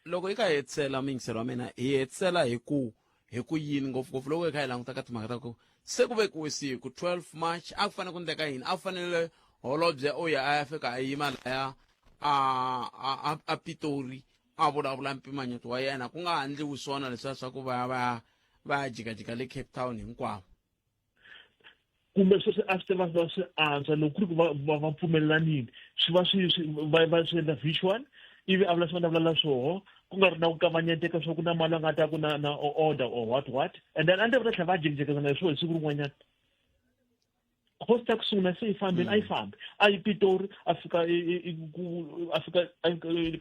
loko hi ka hi hetisela mingiselo wa mina hi hetisela hi ku yini ngopfungopfu loko hi kha hi languta ka timhaka ta ku se ku vekiwe siku 12 March a ku fanele ku ndleka yini a ku fanele holobye o ya a ya fika a yima laya a Pitori a vulavula mpimanyeto wa yena ku nga handliwi swona leswiya swa ku va ya jikajika le Cape Town hinkwavo kumbe sweswi a swi tiva va swi antswa loko ku ri ku va pfumelelaniini swi va swi endla visual ivi a vula swi va vulavula swoho ku nga ri na ku kavanyeteka swa ku na mali a nga ta ku na order or what and then a ndzi va ta tlhela va jikijekana hi swoho hi siku rin'wanyana hosta ku sungula se yi fambeni a yi fambi a yi Pitori a fika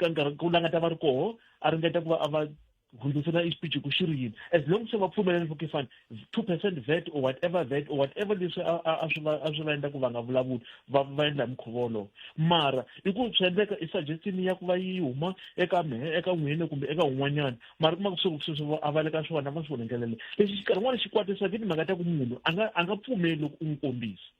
ka nkarhi ku langata va ri koho a ringeta ku va a va hundusela i-speech ku xi ri yini as long se va pfumeleni ku fine 2% VAT or whatever leswi a swi va endla ku va nga vulavuli va endla mukhuva wolowo mara i ku swi endleka i suggestion ya ku va yi huma eka mehe eka n'wina kumbe eka un'wanyana mara kuma ku sweswo a va le ka swona va swi vonengelele lexi xikarhi n'wana xi kwatisa ke timhaka ta ku munhu a nga pfumeli loko u n'wi kombisa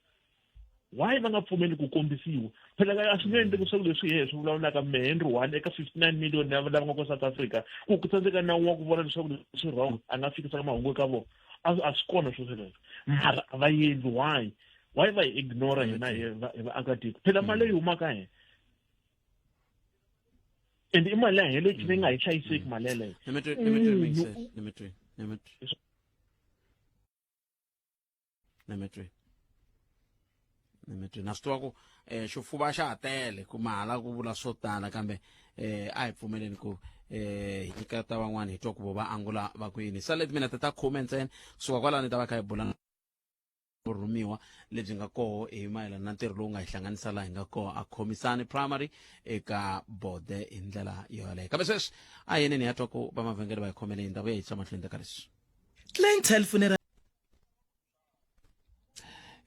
why va nga pfumeli ku kombisiwa phela a swi nge endleki swa leswi hi swi vulavulaka mehe Henry One eka 59 million lava nga ko South Africa ku tsandzeka nawu wa ku vona leswaku swi wrong a nga fikisa mahungu eka vona a swi kona sweswo leswo mara a va endli why va hi ignora hina hi vaakatiko phela mali leyi humaka hena and i mali ya hina leyi nga hi hlayiseki mali yeleyo na swi tiva ku xifuva xa ha tele ku mahala ku vula swo tala kambe a hi pfumeleni ku hi nyika ta van'wana hi twa ku va angula va kwini sa leti minete ta 10 ntsena kusuka kwalani ta va kha hi bula rhumiwa lebyi nga koho hi mayelana na ntirho lowu nga hi hlanganisa laha hi nga koho a Khomisani Primary eka Bode hi ndlela yoleyo kambe sweswi a yeneni ya twa ku va mavhengele va hi khomele hi ndhawu ya hi tshama mahlweni ka leswi Clientele funeral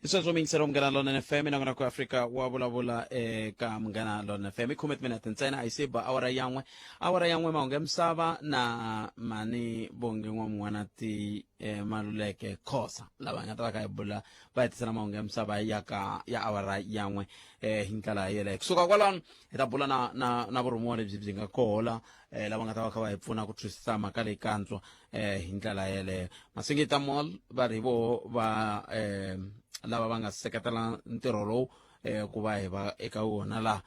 isweswo mingiselo Munghana Lonene FM na ku Afrika wa vulavula eka Munghana Lonene FM 10 minutes ntsena a yi se ba awara yan'we mahungu ya misava na mani bonge n'wana ti Maluleke Khosa lava nga ta va ka hi bula va hetisela mahungu ya misava ya awara yan'we hi ndlela yeleyo kusuka kwalano hi ta bula na vurumiwa lebyi byi nga kohola lava nga ta va kha va hi pfuna ku twisisa mhaka leyi kantswa hi ndlela yeleyo Masingita Mall va ri vo va lava va nga seketela ntirho lowu ku va hi va eka wona laha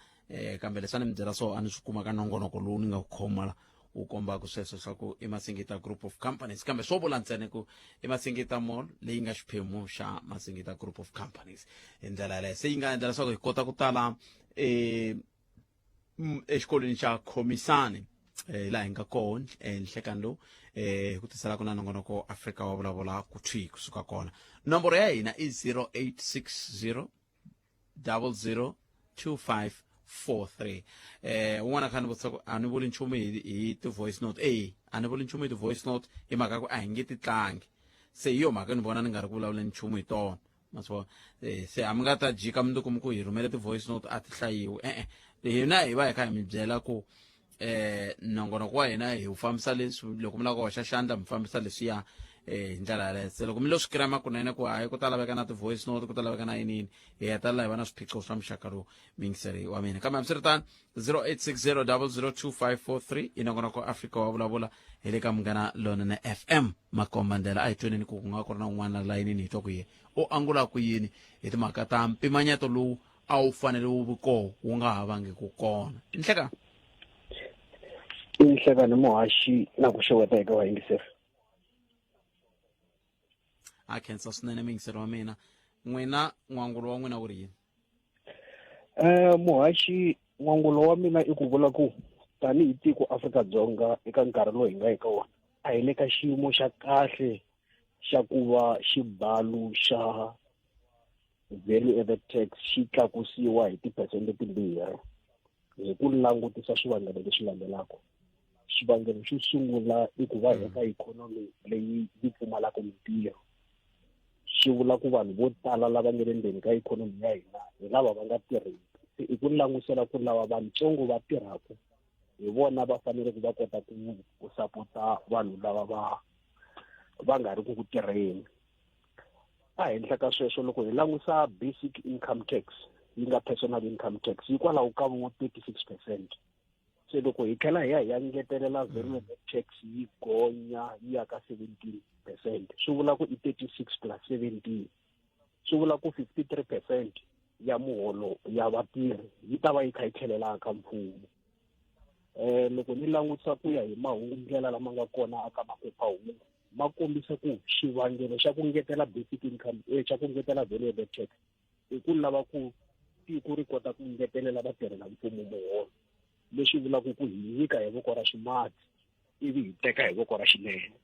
kambe leswi a ni mi byela so a ni swi kuma ka nongonoko lowu ni nga ku khoma wu komba ku sweswo swa ku i Masingita Group of Companies kambe swo vula ntsena ku i Masingita Mall leyi nga xiphemu xa Masingita Group of Companies hi ndlela yaleyo se yi nga endla leswaku hi kota ku tala exikolweni xa Khomisani laha hi nga koho nhlekani lowu ku tisela ku na nongonoko Afrika wa vulavula ku thwi kusuka kona nomboro ya hina i 0860 002543 un'wana khani vutisa ku a ni vuli nchumu hi ti voice note a ni vuli nchumu hi ti voice note hi mhaka ku a hi nge ti tlangi se hi yo mhaka ni vona ni nga ri ku vulavuleni nchumu hi tona maswo se a mi nga ta jika mi ku hi rhumele ti-voice note a ti hlayiwi hina hi va hi kha hi mi byela ku nongonoko wa hina hi wu fambisa leswi loko mi lava ku hoxa xandla mi fambisa leswiya hi ndlela yaleyo se loko mi lo swi kirama kunene ku hayi ku ta laveka na ti-voice note ku ta laveka na yiniyini hi hetelela hi va na swiphiqo swa muxaka lowu mingiseri wa mina kambe hambiswiritano 0860 002 i nongonoko Afrika wa vulavula hi le ka Munghana Lonene FM makombandlela a hi tweneni ku nga ku ri na un'wana na layinini hi twa ku yini u angula ku yini hi timhaka ta mpimanyeto lowu a wu fanele wu vi koho wu nga ha vangi ku kona inhlekani muhaxi na ku xeweta eka vayingiseri a khensa swinene mingiseri wa mina n'wina n'wangulo wa n'wina wu ri yini muhaxi n'wangulo wa mina i ku vula ku tanihi tiko Afrika-Dzonga eka nkarhi lowu hi nga eka wona a hi le ka xiyimo xa kahle xa ku va xibalo xa value added tax xi tlakusiwa hi tiphesente timbirhi hi ku langutisa swivangelo leswi landzelaka xivangelo xo sungula i ku va eka ikhonomi leyi yi pfumalaka mintirho xi vula ku vanhu vo tala lava nga le ndzeni ka ikhonomi ya hina hi lava va nga tirheki se i ku langutisela ku lava vantsongo va tirhaka hi vona va fanele ku va kota ku sapota vanhu lava va nga ri ku tirheni ehenhla ka sweswo loko hi langutisa basic income tax yi nga personal income tax hikwalaho ka vo 36%. Se loko hi tlhela hi ya ngetelela value added tax yi gonya yi ya ka 17%, swi vula ku i 36 plus 17, swi vula ku 53% ya muholo ya vatirhi yi ta va yi kha yi tlhelela ka mfumo. Loko ni langutisa ku ya hi mahungu ndlela lama nga kona aka maphephahungu ma kombisa ku xivangelo xa ku ngetela basic income xa ku ngetela value added tax i ku lava ku tiko ri kota ku ngetelela vatirhela mfumo muholo, leswi vulaka ku hi nyika hi voko ra ximati ivi hi teka hi voko ra xinene.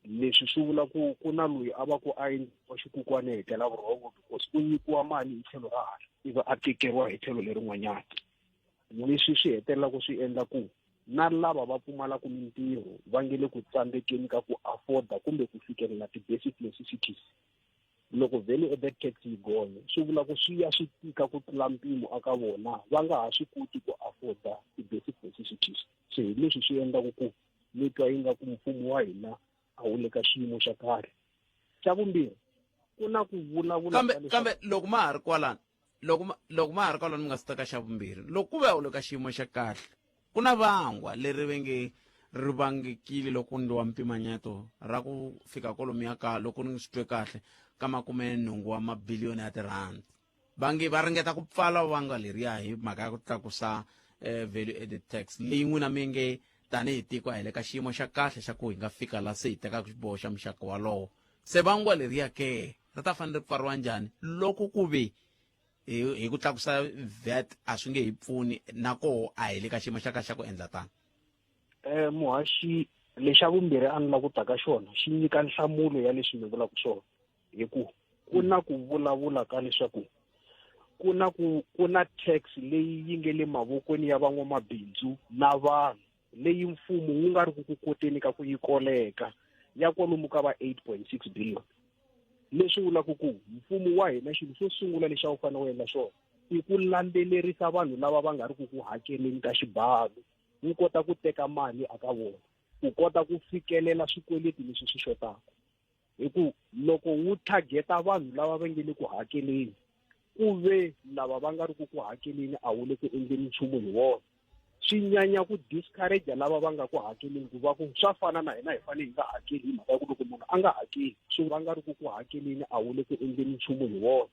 Leswi swi vula ku na loyi a va ku a wa xikukwana hi tlela vurhongo because ku nyikiwa mali hi tlhelo ra hala ivi a tekeriwa hi tlhelo lerin'wanyana. Leswi swi hetelela ku swi endla ku na lava va pfumalaka mintirho va nge le ku tsandzekeni ka ku afforda kumbe ku fikelela ti-basic necessities. Loko value added tax yi gonya swi vula ku swi ya swi tika ku tlula mpimo aka vona va nga ha swi koti ku afforda ti-basic necessities. Se hi leswi swi endlaka ku ni twa yi nga ku mfumo wa hina a wu le ka xiyimo xa kahle. Xa vumbirhi ku na ku vulavula kambe loko ma ha ri kwalano loko ma ha ri kwalano mi nga si teka xa vumbirhi, loko ku ve u le ka xiyimo xa kahle ku na vangwa leri ve nge ri vangekile loko ndliwa mpimanyeto ra ku fika kolomuya ka loko ni swi twe kahle ka 80 wa mabiliyoni ya tirhandi. Va ringeta ku pfala vangwa leriya hi mhaka ya ku tlakusa value added tax leyi n'wina mi nge tanihi tiko a hi le ka xiyimo xa kahle xa ku hi nga fika laha se hi tekaka xiboho xa muxaka walowo. Se vangwa leriya ke ri ta fanele ku pfariwa njhani loko ku ve hi ku tlakusa VAT a swi nge hi pfuni na koho a hi le ka xiyimo xa kahle xa ku endla tani? Muhaxi lexa vumbirhi a ni la ku taka xona xi nyika nhlamulo ya leswi ni vulaka swona hi ku ku na ku vulavula ka leswaku ku na tax leyi yi nge le mavokweni ya van'wamabindzu na vanhu leyi mfumo wu nga ri ku koteni ka ku yi koleka ya kwalomu ka va 8.6 billion. Leswi vulaka ku mfumo wa hina xilo xo sungula lexi a wu fanele wu endla xona i ku landzelerisa vanhu lava va nga ri ku hakeleni ka xibalo, wu kota ku teka mali aka vona, ku kota ku fikelela swikweleti leswi swi xotaka. Hi ku loko wu targeta vanhu lava va nge le ku hakeleni ku ve lava va nga ri ku hakeleni a wu le ku endleni nchumu hi wona, swi nyanya ku discourage lava va nga ku hakeleni ku va ku swa fana na hina hi fanele hi nga hakeli hi mhaka ya ku loko munhu a nga hakeli swi va nga ri ku hakeleni a wu le ku endleni nchumu hi wona.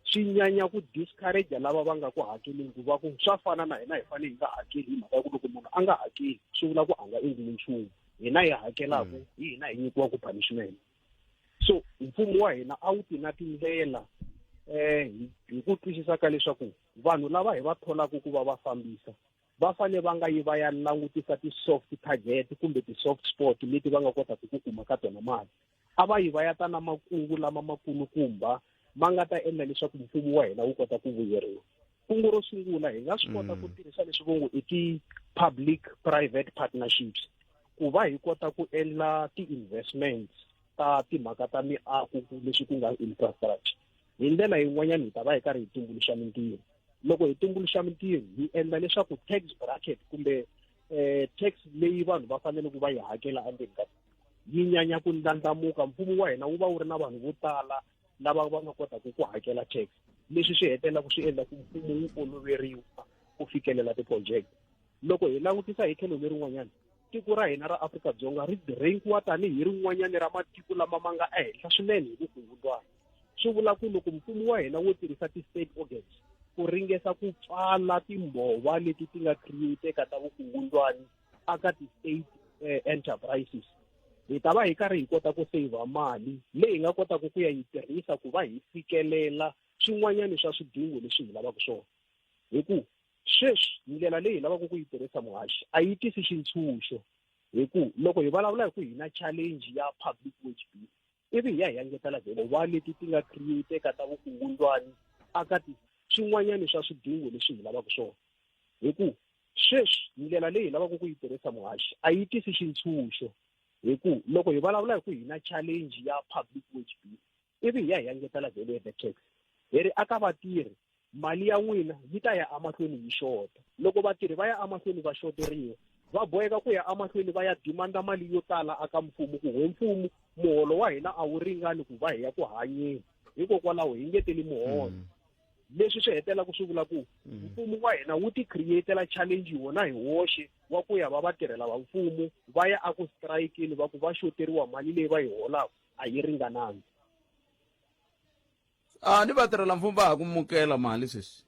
Swi nyanya ku discourage lava va nga ku hakeleni ku va ku swa fana na hina hi fanele hi nga hakeli hi mhaka ya ku loko munhu a nga hakeli swi vula ku a nga endli nchumu, hina hi hakelaka hi hina hi nyikiwa ku punishment. So mfumo wa hina a wu ti na tindlela hi ku twisisa ka leswaku vanhu lava hi va tholaka ku va va fambisa va fanele va nga yi va ya langutisa ti-soft target kumbe ti-soft spot leti va nga kotaka ku kuma ka tona mali. A va yi va ya ta na makungu lama makulukumba ma nga ta endla leswaku mfumo wa hina wu kota ku vuyeriwa. Kungu ro sungula hi nga swi kota ku tirhisa leswi vongo i ti-public private partnerships ku va hi kota ku endla ti-investments ta timhaka ta miako leswi ku nga infrastructure. Hi ndlela yin'wanyana hi ta va hi karhi hi tumbuluxa mintirho. Loko hi tumbuluxa mintirho hi endla leswaku tax bracket kumbe tax leyi vanhu va fanele ku va yi hakela endzeni ka yi nyanya ku ndlandlamuka. Mfumo wa hina wu va wu ri na vanhu vo tala lava va nga kotaka ku hakela tax. Leswi swi hetelela ku swi endla ku mfumo wu oloveriwa ku fikelela ti-project. Loko hi langutisa hi tlhelo lerin'wanyana, tiko ra hina ra Afrika-Dzonga ri rankiwa tanihi rin'wanyana ra matiko lama ma nga ehenhla swinene hi vukungundzwana. Swi vula ku loko mfumo wa hina wo tirhisa ti-state organs ku ringesa ku pfala timbhova leti ti nga create-eka ta vukungundzwani aka ti-state enterprises, hi ta va hi karhi hi kota ku saver mali leyi hi nga kotaka ku ya yi tirhisa ku va hi fikelela swin'wanyana swa swidingo leswi hi lavaka swona. Hi ku sweswi ndlela leyi hi lavaka ku yi tirhisa muhaxi a yi tisi xintshunxo, hi ku loko hi vulavula hi ku hi na challenge ya public wage bill ivi hi ya hi yangetela timbhova leti ti nga create-eka ta vukungundzwani aka swin'wanyana swa swidingo leswi hi lavaka swona. Hi ku sweswi ndlela leyi hi lavaka ku yi tirhisa muhaxi a yi tisi xintshunxo, hi ku loko hi vulavula hi ku hi na challenge ya public wage bill ivi hi ya hi yangetela value added tax, hi ri aka vatirhi mali ya n'wina yi ta ya amahlweni yi xota. Loko vatirhi va ya amahlweni va xoteriwa va boheka ku ya amahlweni va ya dimanda mali yo tala aka mfumo ku mfumo muholo wa hina a wu ringani ku va hi ya ku hanyeni, hikokwalaho hi ngeteli muholo. Leswi swi hetela ku swi vula ku mfumo wa hina wu ti create-ela challenge wona hi woxe wa ku ya va vatirhela va mfumo va ya aku strike-ini va ku va xoteriwa mali leyi va yi holaka a yi ringananga. Ni vatirhela mfumo va ha ku mukela mali sweswi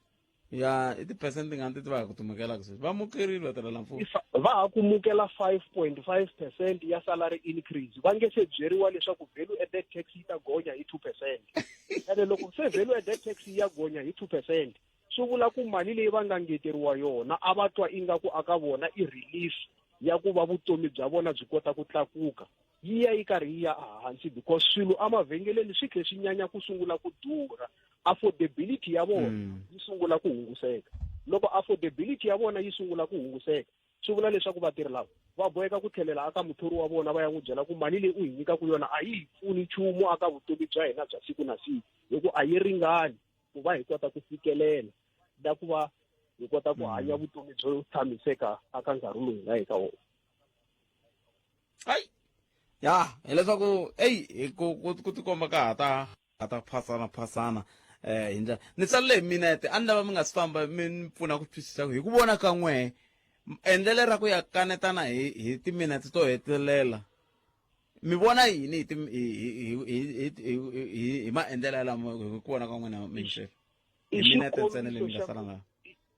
ya i ti-percent ngani ti va ha ku timukelaka sweswi? Va mukerile vatirhela mfumo va ha ku mukela 5.5% ya salary increase. Va nge se byeriwa leswaku value added tax yi ta gonya hi 2%. Ene loko se value added tax ya gonya hi 2%, swi vula ku mali leyi va nga ngeteriwa yona a va twa ingaku aka vona i relief ya ku va vutomi bya vona byi kota ku tlakuka, yi ya yi karhi yi ya ehansi because swilo emavhengeleni swi tlhe swi nyanya ku sungula ku durha. Affordability ya vona yi sungula ku hunguseka. Loko affordability ya vona yi sungula ku hunguseka, swi vula leswaku vatirhi lava va boheka ku tlhelela aka muthori wa vona va ya n'wi byela ku mali leyi u hi nyikaka yona a yi hi pfuni nchumu aka vutomi bya hina bya siku na siku, hi ku a yi ringani ku va hi kota ku fikelela na ku va hi kota ku hanya vutomi byo tshamiseka aka nkarhi lowu hi nga eka wona. ya hileswaku ku tikomba ka hata phasana hi ndlela ni tsalile hi minete a ni lava mi nga si famba mi pfuna ku twisisa hi ku vona ka n'wehe endlele ra ku ya kanetana hi timinete to hetelela mi vona yini hi maendlelo lama hi ku vona ka n'wina minxelo hi minete ntsena leyi mi nga sala ngayo?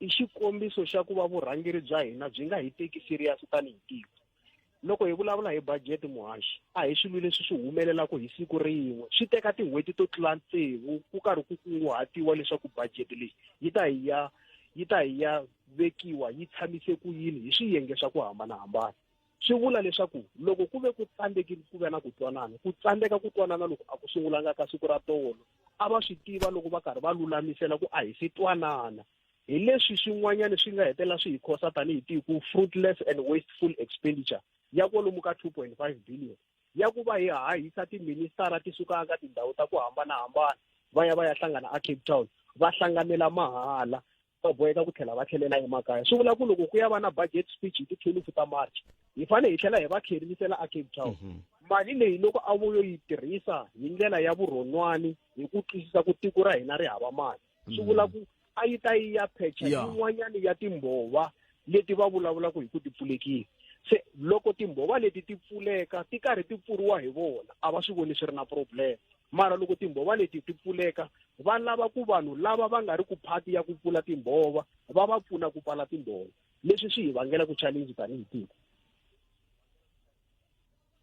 I xikombiso xa ku va vurhangeri bya hina byi nga hi teki serious tanihi tiko. Loko hi vulavula hi budget muhaxi a hi swilo leswi swi humelelaka hi siku rin'we, swi teka tin'hweti to tlula tsevu ku karhi ku kunguhatiwa leswaku budget leyi yi ta hi ya vekiwa yi tshamise ku yini hi swiyenge swa ku hambanahambana. Swi vula leswaku loko ku ve ku tsandzekile ku ve na ku twanana, ku tsandzeka ku twanana loko a ku sungulanga ka siku ra tolo a va swi tiva loko va karhi va lulamisela ku a hi si twanana. Hi leswi swin'wanyana swi nga hetelela swi hi khosa tanihi tiko fruitless and wasteful expenditure ya kwalomu ka 2.5 billion ya ku va hi hahisa tiministara ti suka aka tindhawu ta ku hambanahambana va ya hlangana a Cape Town va hlanganela mahala va boheka ku tlhela va tlhelela emakaya. Swi vula ku loko ku ya va na budget speech hi ti 12 ta March hi fanele hi tlhela hi va tlherisela a Cape Town. Mali leyi loko a vo yo yi tirhisa hi ndlela ya vurhon'wani hi ku twisisa ku tiko ra hina ri hava mali, swi vula ku a yi ta yi ya phecha yin'wanyana ya timbhova leti va vulavulaka hi ku ti pfulekile. Se loko timbhova leti ti pfuleka ti karhi ti pfuriwa hi vona a va swi voni swi ri na problem, mara loko timbhova leti ti pfuleka va lava ku vanhu lava va nga ri ku phati ya ku pfula timbhova va va pfuna ku pfala timbhova. Leswi swi hi vangela ku challenge tanihi tiko.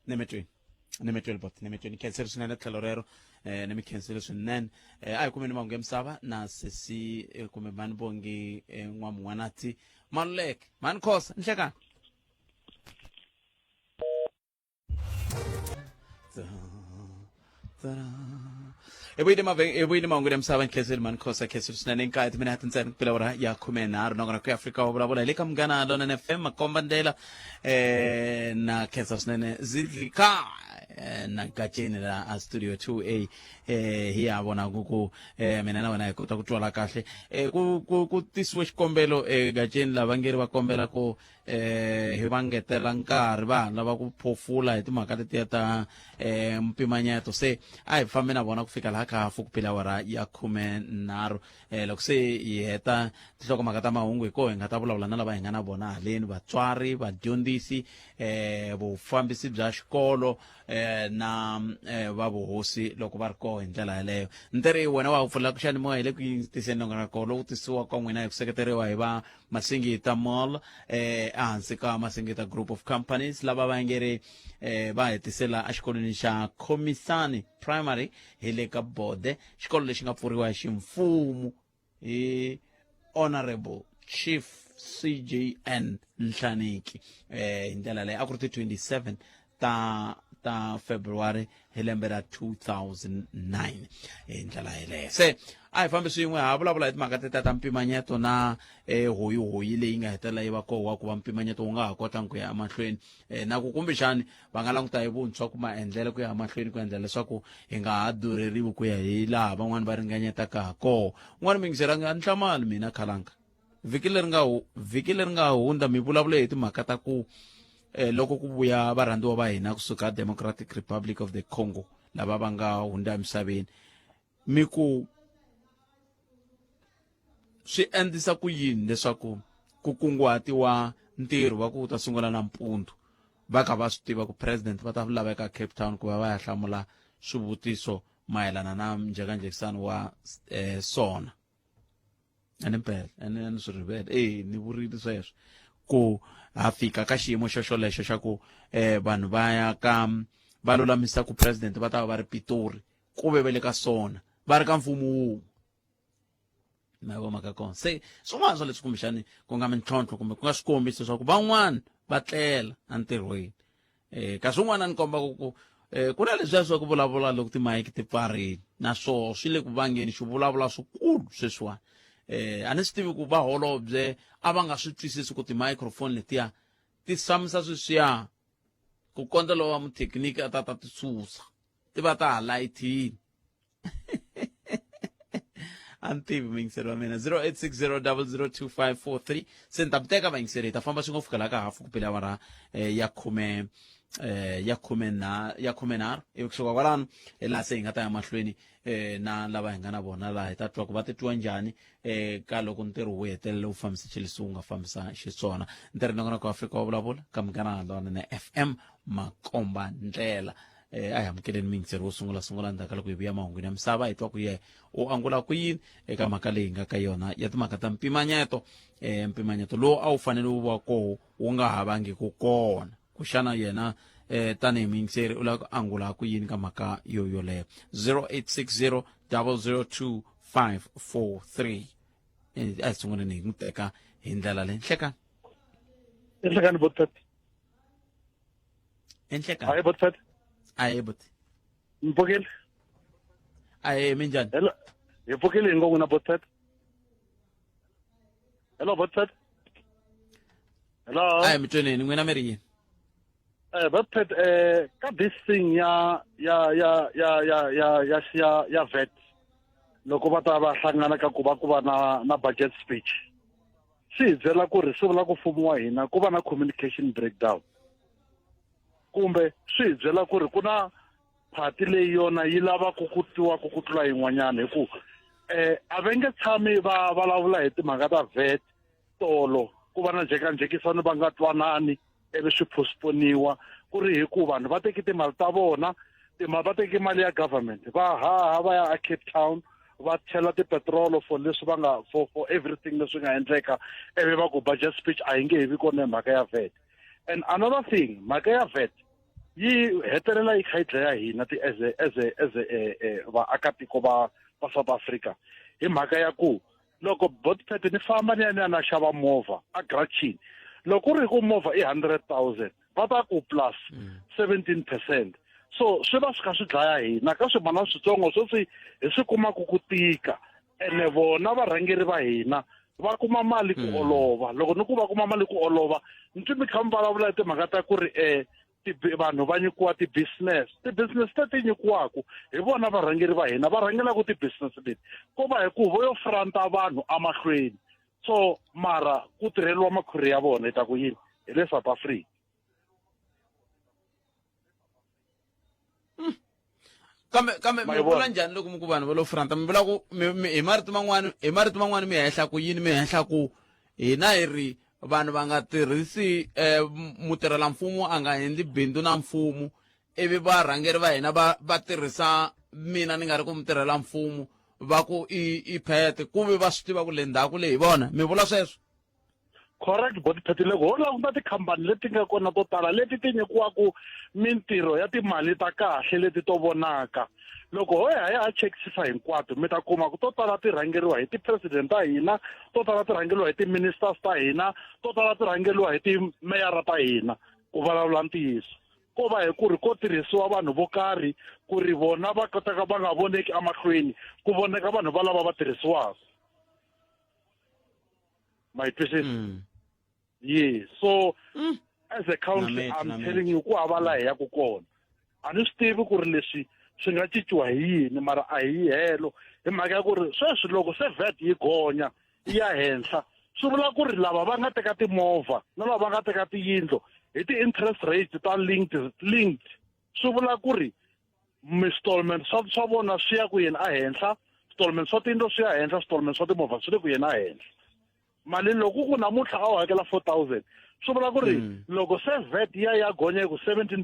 Nemetweni bot nemetweni khensela swinene tlhelo rero ni mi khensela swinene a hi kumeni mahungu ya misava na sesi kumbe mani bongi n'wamun'wanati Maluleke mani Khosa ni hlekani ebuile maungule msaba nhleseli mankhosa kheseli sinane inkathi mina hathi ntsena kuphela ora ya khumenaro nokona ku Africa wabula le kamngana lona ne FM makombandela na khesa sinane zidlika na gatsheni la studio 2A hiya bona ku mina na wena kota kutwala kahle ku tisiwe xikombelo gatsheni lava ngeri va kombela ku hi va ngetela nkarhi va lava ku phofula hi timhaka leti ta mpimanyeto se a hi fambe na vona ku fika laha ka hafu ku phela ora ya 13 loko se hi heta tinhlokomhaka ta mahungu hi ko hi nga ta vulavula na lava hi nga na vona haleni vatswari vadyondzisi vufambisi bya xikolo na va vuhosi loko va ri koho hi ndlela yaleyo nteri wena wa pfula ku xanimoya hi le ku tiseni nongonoko lowu tisiwa ka n'wina hi ku seketeriwa hi va Masingita Mall ehansi ka Masingita Group of Companies lava va ngeri va hetisela a xikolweni xa Khomisani Primary hi le ka Bode xikolo lexi nga pfuriwa hi ximfumo hi Honorable Chief CJN Nhlaneki hi ndlela leyi a ku ri ti 27 ta February hi lembe ra 2009 hi ndlela yeleyo se a hi fambi swin'we ha vulavula hi timhaka ta mpimanyeto na hoyi leyi nga hetelela yi va koho wa ku va mpimanyeto wu nga ha kotanga ku ya mahlweni na ku kumbexani va nga languta hi vuntshwa ku maendlele ku ya mahlweni ku endla leswaku hi nga ha durheriwi ku ya hi laha van'wani va ringanyetaka ha koho n'wana mi ngiseranga nhlamali mina khalanga vhiki leri nga hundza mi vulavule hi timhaka ta ku loko ku vuya varhandziwa va hina kusuka Democratic Republic of the Congo lava va nga hundza emisaveni mi ku swi endlisa ku yini leswaku ku kunguhatiwa ntirho wa ku ta sungula nampundzu va kha va swi tiva ku president va ta laveka Cape Town ku va ya hlamula swivutiso mayelana na njhekanjhekisano wa SONA animpela ani swi rivele ni vurile sweswo ku ha fika ka xiyimo xolexo xa ku vanhu va ya ka va lulamisa ku president va ta va ri Pitori ku ve le ka SONA va ri ka mfumo wun'we na voma ka kona se swin'wana swa leswi kumbexani ku nga mintlhontlho kumbe ku nga swikombiso swa ku van'wana va tlela entirhweni kasi swin'wana ni komba ku ku na leswiya swa ku vulavula loko timayiki ti pfarini na swo swi le ku vangeni xivulavula swikulu sweswiwani a ni swi tivi ku vaholobye a va nga swi twisisi ku timicrophone letiya ti samisa sweswiya ku kondza lowa muthekiniki a ta ti susa ti va ta halayithini antivi mingiseri wa mina 0860002543 se ni ta teka vayingiseri hi ta famba swi ngo fika laha ka hafu ku phela vara ya khumenharhu ivi kusuka kwalano laha se hi nga ta ya mahlweni na lava hi nga na vona laha hi ta twa ku va titwa njhani ka loko ntirho wu hetelele wu fambisa xilesi wu nga fambisa xiswona ntirho nongonoko wa Afrika wa vulavula ka munghana lona na FM makomba ndlela a hi amukeleni mingiseri wo sungula ndzhaku loko hi vuya mahungwini ya misava hi twa ku ye u angula ku yini eka mhaka leyi nga ka yona ya timhaka ta mpimanyeto lowu a wu fanele wu va koho wu nga ha vangi ku kona kuxana yena tanihi mingiseri u lava ku angula ku yini ka mhaka yoleyo 0860002543 a hi sunguleni hi n'wi teka hi ndlela leyi enhlekani botsat enhlekani hayi botsat aye buti mpokile aye minjani hello hi pfukile hi ngo n'wina botsat hello botsat hello aye mi tweneni n'wina mi ri yini But ka this thing ya vet loko va ta va hlangana ka ku va na budget speech swi hi byela ku ri swi vula ku mfumo wa hina ku va na communication breakdown kumbe swi hi byela ku ri ku na phati leyi yona yi lava ku tlula yin'wanyana hi ku a va nge tshami va vulavula hi timhaka ta vet tolo ku va na njhekanjhekisano va nga twanani ivi swi postponiwa ku ri hi ku vanhu va teki timali ta vona va teki mali ya government va haha va ya a Cape Town va chela tipetrolo for leswi va nga for everything leswi nga endleka ivi va ku budget speech a yi nge he vi kona mhaka ya vet and another thing mhaka ya vet yi hetelela yi kha yi dlaya hina as vaakatiko va South Africa hi mhaka ya ku loko botpet ni famba ni ya na xava movha a Grachin loko ri ku movha i 100,000 va ta ku plus 17%. so swi va swi kha swi dlaya hina ka swimana switsongo sweswi hi swi kumaka ku tika ene vona varhangeri va hina va kuma mali ku olova loko ni ku va kuma mali ku olova ni twi mi kha mi vulavula hi timhaka ta ku ri vanhu va nyikiwa ti-business leti nyikiwaku hi vona varhangeri va hina va rhangelaka ti-business leti ko va hi ku vo yo front-a vanhu amahlweni so mara ku tirheliwa makhuri ya vona hi ta ku yini hi le South Africa. kambe mi vula njhani loko mi ku vanhu va lo front mi vula ku hi marito man'wani mi hehla ku yini mi hehla ku hina hi ri vanhu va nga tirhisi mutirhelamfumo a nga endli bindzu na mfumo ivi varhangeri va hina va tirhisa mina ni nga ri ku mutirhelamfumo va ku i phete kuve va swi tiva ku le ndhaku leyi vona mi vula sweswo correct body phete loko ho languta tikhampani leti nga kona to tala leti ti nyikiwaku mintirho ya timali ta kahle leti to vonaka loko ho ya chekisisa hinkwato mi ta kuma ku to tala ti rhangeriwa hi ti-president ta hina to tala ti rhangeriwa hi ti-ministers ta hina to tala ti rhangeriwa hi timeyara ta hina ku vulavula ntiyiso ko va hi ku ri ko tirhisiwa vanhu vo karhi ku ri vona va kotaka va nga voneki amahlweni ku voneka vanhu va lava va tirhisiwaka my twisisa yes so as a country I'm telling you ku hava laha hi yaku kona a ni swi tivi ku ri leswi swi nga cinciwa hi yini mara a hi helo hi mhaka ya ku ri sweswi loko se VAT yi gonya yi ya henhla swi vula ku ri lava va nga teka timovha na lava va nga teka tiyindlo hi ti-interest rates ta linked swi vula ku ri mi-stallment swa vona swi ya ku yena a henhla stallment swa tiyindlo swi ya henhla stallment swa timovha swi le ku yena a henhla mali loko ku namuntlha a wu hakela 4,000 swi vula ku ri loko se VAT ya gonya ku 17%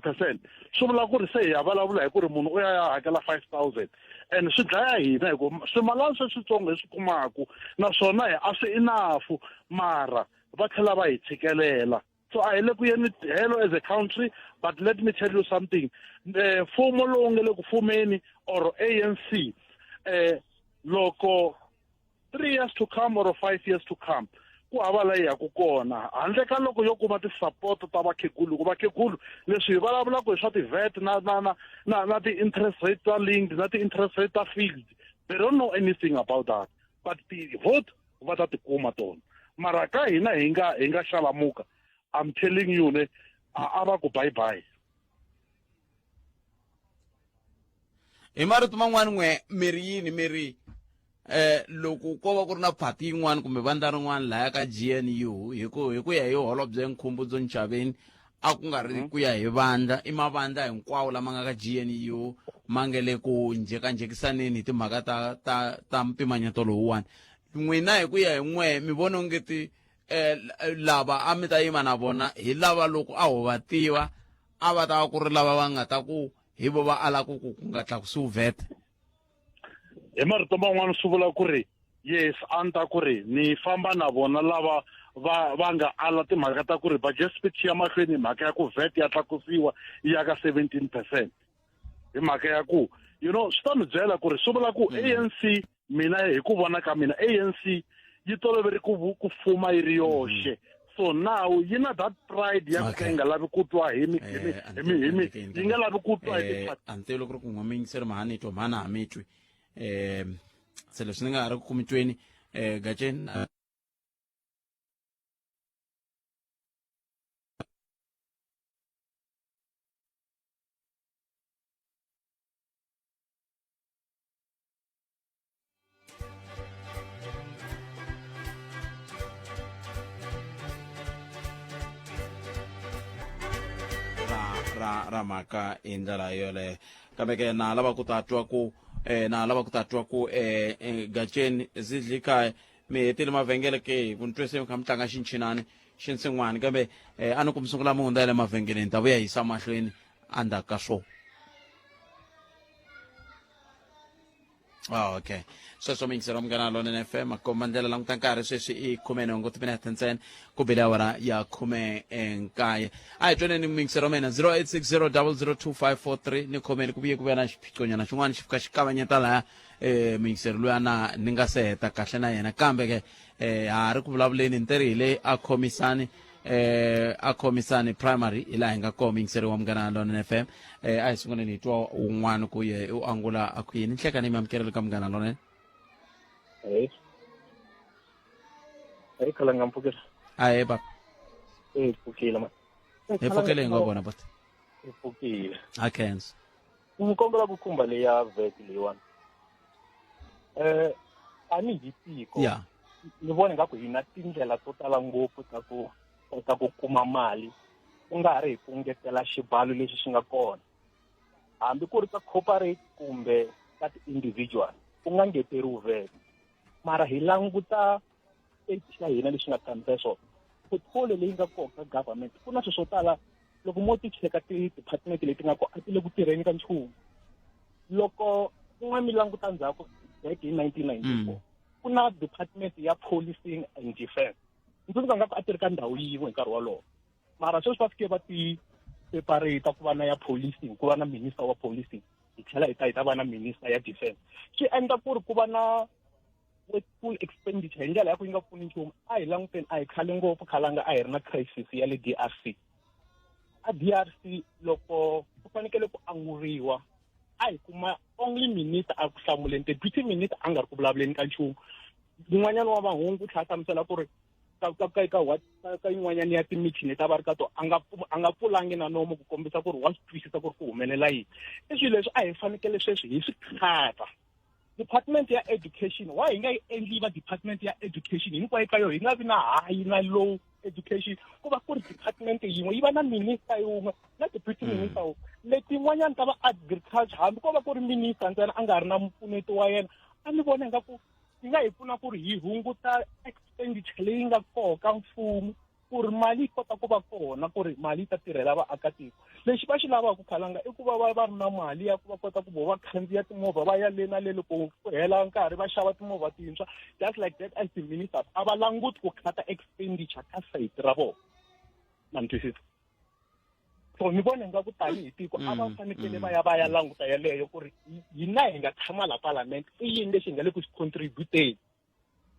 swi vula ku ri se hi ya vulavula hi ku ri munhu u ya hakela 5,000 and swi dlaya hina hi ku swimalana switsongo hi swi kumaku naswona a swi enough mara va tlhela va hi tshikelela so a hi le ku yeni helo as a country but let me tell you something mfumo lowu nge le ku fumeni or ANC loko 3 years to come or 5 years to come ku hava laha ya ku kona handle ka loko yo kuma ti-support ta vakhegulu ku vakhegulu leswi hi vulavulaka hi swa ti-VAT na ti-interest rate ta linked na ti-interest rate ta fixed they don't know anything about that but ti-vote va ta tikuma tona mara ka hina hi nga xalamuka I'm telling you ne a va ku bye bye hi marito man'wani n'we miri yini miri loko ko va ku ri na phati yin'wana kumbe vandla rin'wana laya ka GNU hi ku ya hi holobye Nkhumbudzo Ntshavheni a ku nga ri ku ya hi vandla i mavandla hinkwawo lama nga ka GNU ma nge le ku njhekanjhekisaneni hi timhaka ta mpimanyeto lowuwani n'wina hi ku ya hi n'we mi vona ongeti lava a mi ta yima na vona hi lava loko a ho va tiva a va ta ku ri lava va nga ta ku hi vo va ala ku nga tlakusiwi VAT hi marito man'wana swi vula ku ri yes a ni ta ku ri ni famba na vona lava va nga ala timhaka ta ku ri budget speech ya mahlweni hi mhaka ya ku VAT ya tlakusiwa yi ya ka 17% hi mhaka ya ku you know swi ta mi byela ku ri swi vula ku ANC mina hi ku vona ka mina ANC yi toloveri ku fuma yi ri yoxe so now yi na that pride ya ku yi nga lavi ku twa hi yi nga lavi ku twa hi ante loko ri ku n'wamiyingiseri mahani twa mhana ha mi twi se leswi ni nga ha ri ku kumitweni Gacheni ra mhaka hi ndlela yoleyo kambe ke na lava ku ta twa ku Gacheni zidli kaya mi hetile mavhengele ke vuntwese kha mi tlanga xinchinani xinsin'wana kambe a ni ku mi sungula mi hundza ya le mavhengeleni ta vuya yisa mahlweni endzhaku ka swona okay sweswo mi yingisela munghana Lonene FM komba ndlela languta nkarhi sweswi i 18 minute ntsena ku bile awara ya 19 a hi tweneni mi yingisela wa mina 0860002543 ni khomeni ku vuye ku va na xiphiqonyana xin'wana xi fika xi kavanyeta laha mi yingiseri luyana ni nga se heta kahle na yena kambe ke ha ri ku vulavuleni ntirhi hi le a khomisani a khomisani primary ila hi nga koma yingiseriwa Munghana Lonene FM a hi sunguleni hi twa un'wana ku ye u angula a khuyini nhlekani mi amukelele ka Munghana Lonene. Hey khalanga mpfukela. Aye baba. Pfukile man. Hi pfukele hi nga vona but. Pfukile. A khensa. Ngikombela ku khumba leya vet leyiwani. Ani hi tiko. Yeah. Ni vona nga ku hina tindlela to tala ngopfu ta ku kuma mali ku nga ri hi ku ngetela xibalo lexi xi nga kona hambi ku ri ka corporate kumbe ka ti-individual ku nga ngeteriwi vet mara hi languta xa hina lexi nga kambisa swona portfolio leyi nga kona ka government ku na swilo swo tala loko mo ti cheka ti-department leti nga kona a ti le ku tirheni ka nchumu loko kun'wana mi languta ndzhaku back hi 1994 ku na department ya policing and defense ndzi nga ku a tirhi ka ndhawu yin'we hi nkarhi wolowo mara sweswi va fike va ti separate ku va na ya policing ku va na minister wa policing hi tlhela hi ta va na minister ya defense swi endla ku ri ku va na full expenditure hi ndlela ya ku yi nga pfuni nchumu a hi languteni a hi khale ngopfu khalanga a hi ri na crisis ya le DRC a DRC loko ku fanekele ku anguriwa a hi kuma only minister a ku hlamuleni deputy minister a nga ri ku vulavuleni ka nchumu yin'wanyana wa mahungu tlhela hlamusela ku ri ka yin'wanyana ya timithini ta va ri ka to a nga pfulangi na nomo ku kombisa ku ri wa swi twisisa ku ri ku humelela yini i swilo leswi a hi fanekele sweswi hi swi khata department ya education wa hi nga yi endli va department ya education hinkwayo ka yo hi nga vi na high na low education ku va ku ri department yin'we yi va na minister yin'we na deputy minister wun'we letin'wanyana ta va agriculture hambi ko va ku ri minister ntsena a nga ri na mpfuneto wa yena a ni vona nga ku yi nga hi pfuna ku ri hi hunguta expenditure leyi nga koho ka mfumo ku ri mali yi kota ku va kona ku ri mali yi ta tirhela vaakatiko lexi va xi lavaka khalanga i ku va va ri na mali ya ku va kota ku va khandziya timovha va ya le na le loko ku hela nkarhi va xava timovha tintshwa just like that as the ministers a va languti ku khata expenditure ka site ra vona na ntwisisa so ni vona nga ku tani hi tiko a va fanekele va ya languta yaleyo ku ri hina hi nga tshama la parliament i yini lexi hi nga le ku xi contributeni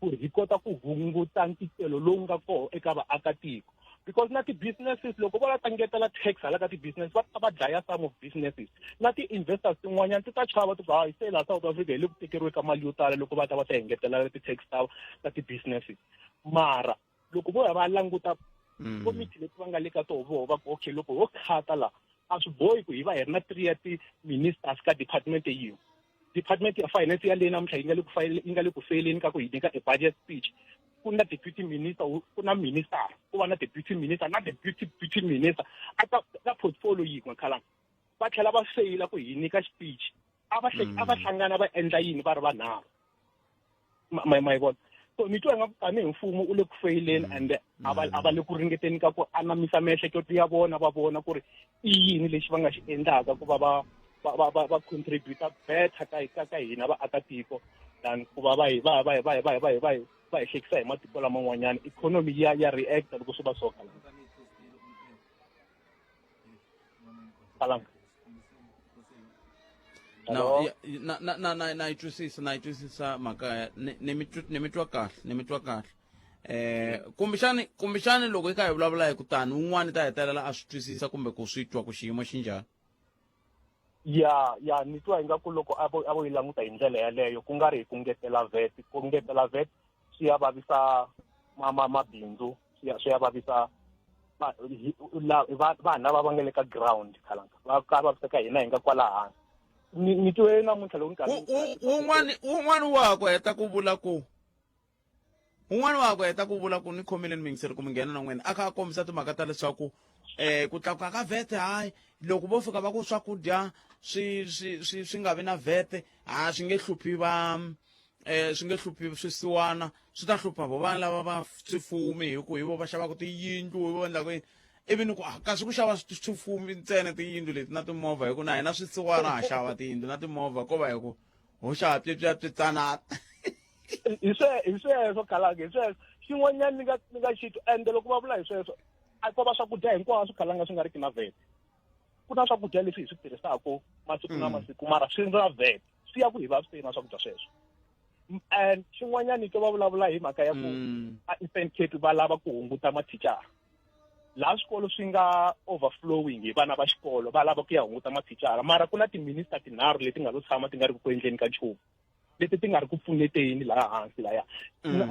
ku ri hi kota ku hunguta ntikelo lowu nga koho eka vaakatiko because na ti-businesses loko va ta ngetela tax hala ka ti-business va ta va dlaya some of businesses na ti-investors tin'wanyana ti ta chava ti ku hayi se laha South Africa hi le ku tekeriwe ka mali yo tala loko va ta engetela ti-tax ta ti-businesses mara loko vo ya va languta komiti leti va nga le ka toho voho va ku okay loko ho khata laha a swi bohi ku hi va hi ri na 3 ya ti-ministers ka department yin'we department ya finance ya le namuntlha yi nga le ku feleni ka ku hi nyika a budget speech ku na deputy minister ku na minister ku va na deputy minister na deputy minister ka portfolio yin'we khalanga va tlhela va feyila ku hi nyika speech a va hlangana va endla yini va ri vanharhu ma vona so ni twa nga tanihi mfumo u le ku feyileni and a va le ku ringeteni ka ku anamisa miehleketo ya vona va vona ku ri i yini lexi va nga xi endlaka ku va va contributa better ka hina vaakatiko than ku va hi hlekisa hi matiko laman'wanyana economy ya react loko swi va so kalanga na yi twisisa mhaka ni mi twa kahle kumbexani loko hi kha hi vulavula hi kutani un'wana ta hetelela a swi twisisa kumbe ku swi twa ku xiyimo xi njhani ya ni twa ingaku loko a vo yi languta hi ndlela yaleyo ku nga ri hi ku ngetela vet swi ya vavisa mabindzu swi ya vavisa vanhu lava va nga le ka ground khalanga va ka vaviseka hina hi nga kwala hansi ni twe namuntlha loko un'wana wa ku heta ku vula ku ni khomeleni mingiseri ku mi nghena na n'wina a kha a kombisa timhaka ta leswaku ku tlakuka ka vete hayi loko vo fika va ku swakudya swi nga vi na vete swi nge hluphi swisiwana swi ta hlupha vo vanhu lava va swifumi hi ku hi vo va xavaka tiyindlu hi vo endla ku yini ivi ni ku kasi ku xava swifumi ntsena tiyindlu leti na timovha hi ku na hina swisiwana ha xava tiyindlu na timovha ko va hi ku ho xava tsanata hi sweswo khalanga hi sweswo xin'wanyana ni nga xito ende loko va vula hi sweswo a ko va swakudya hinkwaswo khalanga swi nga ri ki na vete ku na swakudya leswi hi swi tirhisaka masiku na masiku mara swi na vete swi ya ku hi va swi na swakudya sweswo and xin'wanyana to va vulavula hi mhaka ya ku a Eastern Cape va lava ku hunguta mathicara laha swikolo swi nga overflowing hi vana va xikolo va lava ku ya hunguta mathicara mara ku na timinista tinharhu leti nga lo tshama ti nga ri ku endleni ka nchumu leti ti nga ri ku pfuneteni laha hansi laya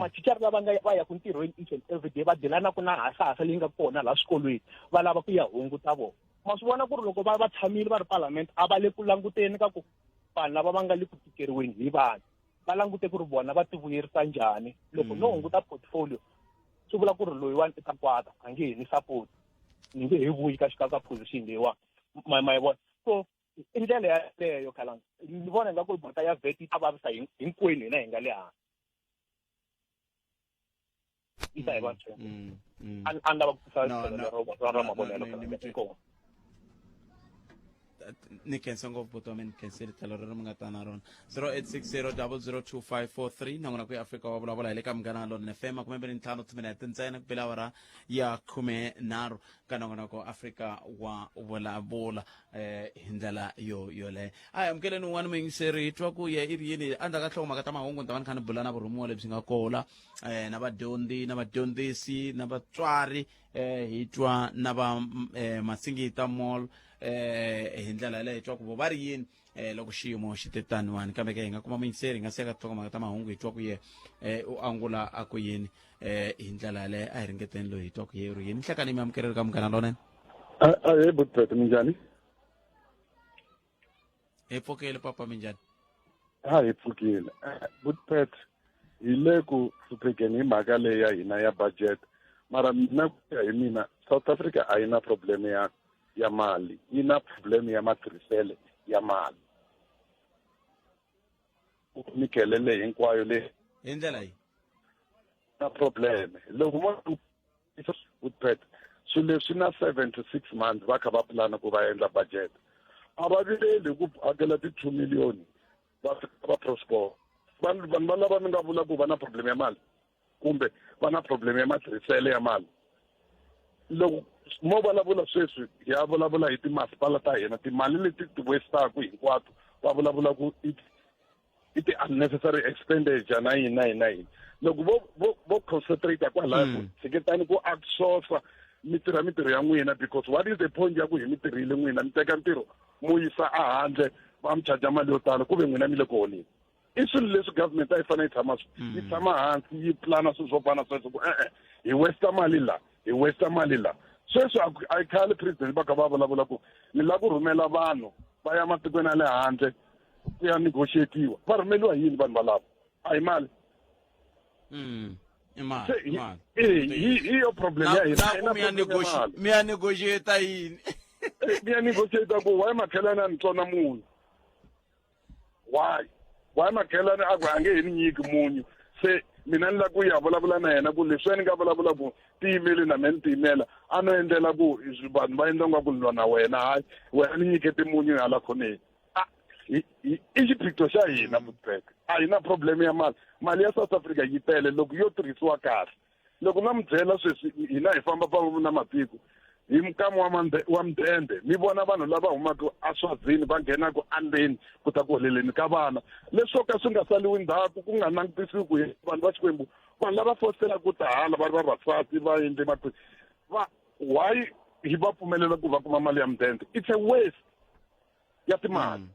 mathicara lava nga va ya ku ntirhweni each and every day va delanaku na hasahasa leyi nga kona laha swikolweni va lava ku ya hunguta vona ma swi vona ku ri loko va tshamile va ri parliament a va le ku languteni ka ku vanhu lava va nga le ku tikeriweni hi vanhu va langute ku ri vona va tivuyerisa njhani loko no hunguta portfolio swi vula ku ri loyiwani i ta kwata a nge he ni support ni nge he vuyi ka position leyiwa ma vona so i ndlela yaleyo khalanga ni vona nga ku mhaka ya vet yi ta vavisa hinkwenu hina hi nga le hansi yi ta hi va a ni lava ku tisa ra mavonelo khalanga ni khensa ngopfu buti wa mina ni khensile tlhelo rero mi nga ta na rona 0860002543 nangona ku Afrika wa vulavula hi le ka Munghana Lonene FM 25 timinete ntsena ku bela awara ya 13 ka nangona ku Afrika wa vulavula hi ndlela yoleyo amukeleni un'wana muyingiseri hi twa ku ye i ri yini a ndzhaku ka nhlokomhaka ta mahungu ni ta va ni kha ni bula na vurhumiwa lebyi nga kola na vadyondzi na vadyondzisi na vatswari hi twa na va Masingita Mall hi ndlela yaleyo hi twa ku vo va ri yini loko xiyimo xi te taniwani kambe ke hi nga kuma muyingiseri hi nga siyaka nhlokomhaka ta mahungu hi twa ku ye u angula a ku yini hi ndlela yaleyo a hi ringeteni loyi hi twa ku ye ri yini nhlekani mi amukeleli ka Munghana Lonene he Butpet minjhani hi pfukile papa minjhani hi pfukile Butpet hi le ku hluphekeni hi mhaka leyi ya hina ya budget mara mina ku ya hi mina South Africa a yi na problem ya mali yi na problem ya matirhisele ya mali nikelele hinkwayo le hi ndlela yi na problem loko mo Butpet swilo leswi na 7 to 6 months va kha va plana ku va endla budget a va vileli ku hakela ti-2 million va prosper vanhu va lava mi nga vula ku va na problem ya mali kumbe va na problem ya matirhisele ya mali loko mo vulavula sweswi ya vulavula hi timasipala ta hina timali leti ti westaku hinkwato va vulavula ku i ti-unnecessary expenditure na yini loko vo concentrate kwalaho ku seketani ku outsource mitirho ya n'wina because what is the point ya ku hi mitirhile n'wina mi teka ntirho mo yisa ahandle va mi charge mali yo tala ku ve n'wina mi le ku holeni i swilo leswi government a yi fanele yi tshama hansi yi plana swilo swo fana sweswo ku hi westa mali la sweswi a yi khale president va kha va vulavula ku ni la ku rhumela vanhu va ya matikweni ya le handle ku ya negotiatiwa va rhumeliwa yini vanhu valavo a hi mali hi yo problem ya hina mi ya negotiata yini mi ya negotiata ku why makhelana ni tsona munyu why makhelana a ku a nge he ni nyiki munyu se mina ni la ku ya vulavula na yena ku leswi ni nga vulavula ku tiyimeli na mina ni tiyimela a no endlela ku vanhu va endla nga ku lwa na wena hayi wena ni nyikete munyu hala khoneni i xiphiqo xa hina Butpet a hi na problem ya mali ya South Africa yi tele loko yo tirhisiwa kahle loko na mi byela sweswi hina hi famba na matiko hi mukama wa mdende mi vona vanhu lava humaka eSwazini va nghenaka andeni ku ta ku holeleni ka vana leswo ka swi nga saliwi ndzhaku ku nga langutisiwi ku vanhu va Xikwembu vanhu lava fositela ku tahala va ri vavasati va endle why hi va pfumelela ku va kuma mali ya mdende it's a waste ya timali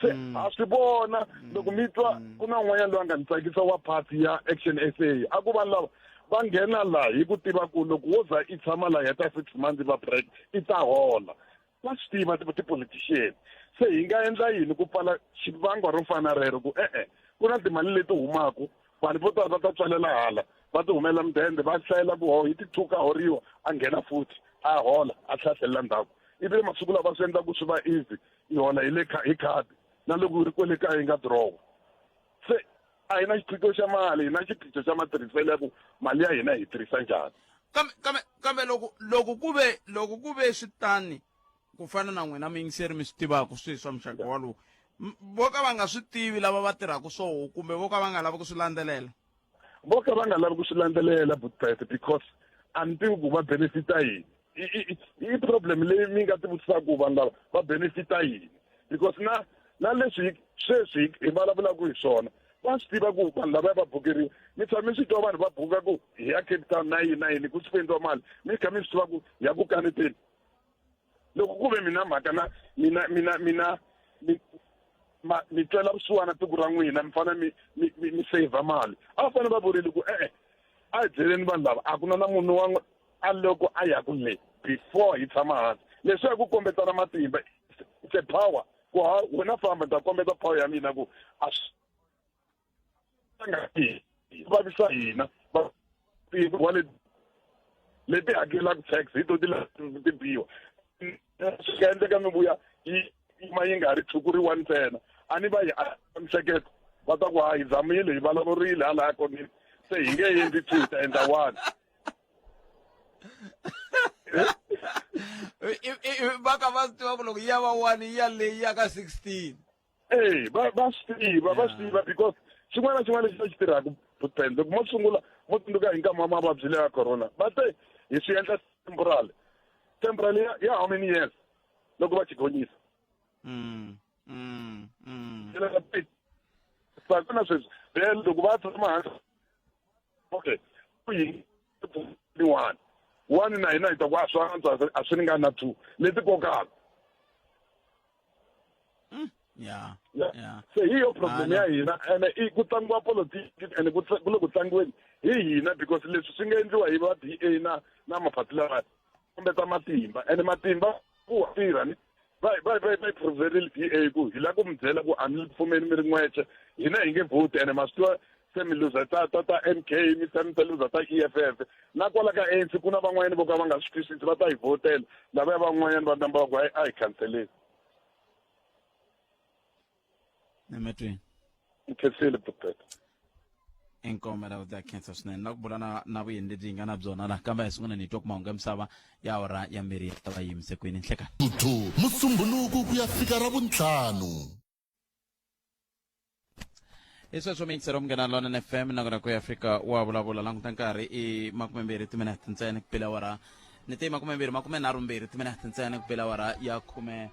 se a swi vona loko mi twa ku na n'wanyana loyi a nga ni tsakisa wa party ya Action SA a ku vanhu lava va nghena laha hi ku tiva ku loko wo za i tshama laha heta 6 months va break i ta hola va swi tiva ti-politician se hi nga endla yini ku pfala xivangwa ro fana rero ku ku na timali leti humaku vanhu vo tala va ta tswalela hala va ti humela mudende va hlayela ku hi ti-2 horiwa a nghena futhi a hola a tlhaselela ndzhaku ivi masiku lawa swi endla ku swi va easy i hola hi khadi na loko ri kwele kaya yi nga dirowa se a hi na xiphiqo xa mali hi na xiphiqo xa matirhiselo ya ku mali ya hina hi tirhisa njhani kambe loko ku ve swi tani ku fana na n'wina muyingiseri mi swi tivaka swilo swa muxaka walowo vo ka va nga swi tivi lava va tirhaka swoho kumbe vo ka va nga lavi ku swi landzelela vo ka va nga lavi ku swi landzelela Butpet because a ni tivi ku va benefita yini i problem leyi mi nga tivutisaka ku vanhu lava va benefita yini because na leswi sweswi hi vulavulaka hi swona wa swi tiva ku vanhu lava va bukeriwa mi tshame swi twa vanhu va buka ku hi ya Cape Town na yini ku spendiwa mali mi kha mi swi tiva ku hi ya ku kaneteni loko ku ve mina mhaka na mina mi twela vusiwana tiko ra n'wina mi fanele mi save mali a fanele va vurile ku a hi byeleni vanhu lava a ku na munhu wa a loko a ya ku le before hi tshama hansi leswi ya ku kombetana matimba it's a power ku wena famba ta kombeta power ya mina ku a nga vavisa hina wale leti hakelaka tax hi to ti biwa swi nga endleka mi vuya yi nga ri thukuriwa ntsena a ni va yi mihleketo va ta ku hi zamile hi vulavurile hala konini se hi nge endli two hi ta endla one va ka va swi tiva ku loko yi ya va one yi ya leyi ya ka 16 va swi tiva because xin'wana na xin'wana lexi va xi tirhaka putende loko mo sungula mo tsundzuka hi nkama mavabyi leya corona va te hi swi endla temporally ya how many years loko va chigonyisa sakona sweswi then loko va tshama hansi okay ni one na hina hi ta ku a swi antswa a swi ringana na two leti kokaka se hi yo problem ya hina ene ku tlangiwa politiki ene ku le ku tlangiweni hi hina because leswi swi nga endliwa hi va DA na maphathi lawa kombeta matimba ene matimba ku tirha ni va proverile DA ku hi la ku mi byela ku a mi pfumeli mi ri n'weche hina hi nge vhoti ene ma swi tiva se mi luza ta MK mi ta luza ta EFF na kwala ka ANC ku na van'wanyana vo ka va nga swi twisisi va ta hi vhotela lava van'wanyana va namba va ku a hi canceleni Nemetweni. Nkhetile puteta. Inkomo la udya cancer swinene na ku bula na vuyeni lebyi hi nga na byona la kambe hi sungula ni twa ku mahungu ya misava ya ora ya mbirhi ta va yimise kwini nhlekani musumbuluku ku ya fika ra vuntlhanu sweswo miyingiselo munghena lona FM na kona ku ya Afrika wa vulavula languta nkarhi i 20 timinete ntsena ku pela wara ni te 22 timinete ntsena ku pela wara ya khume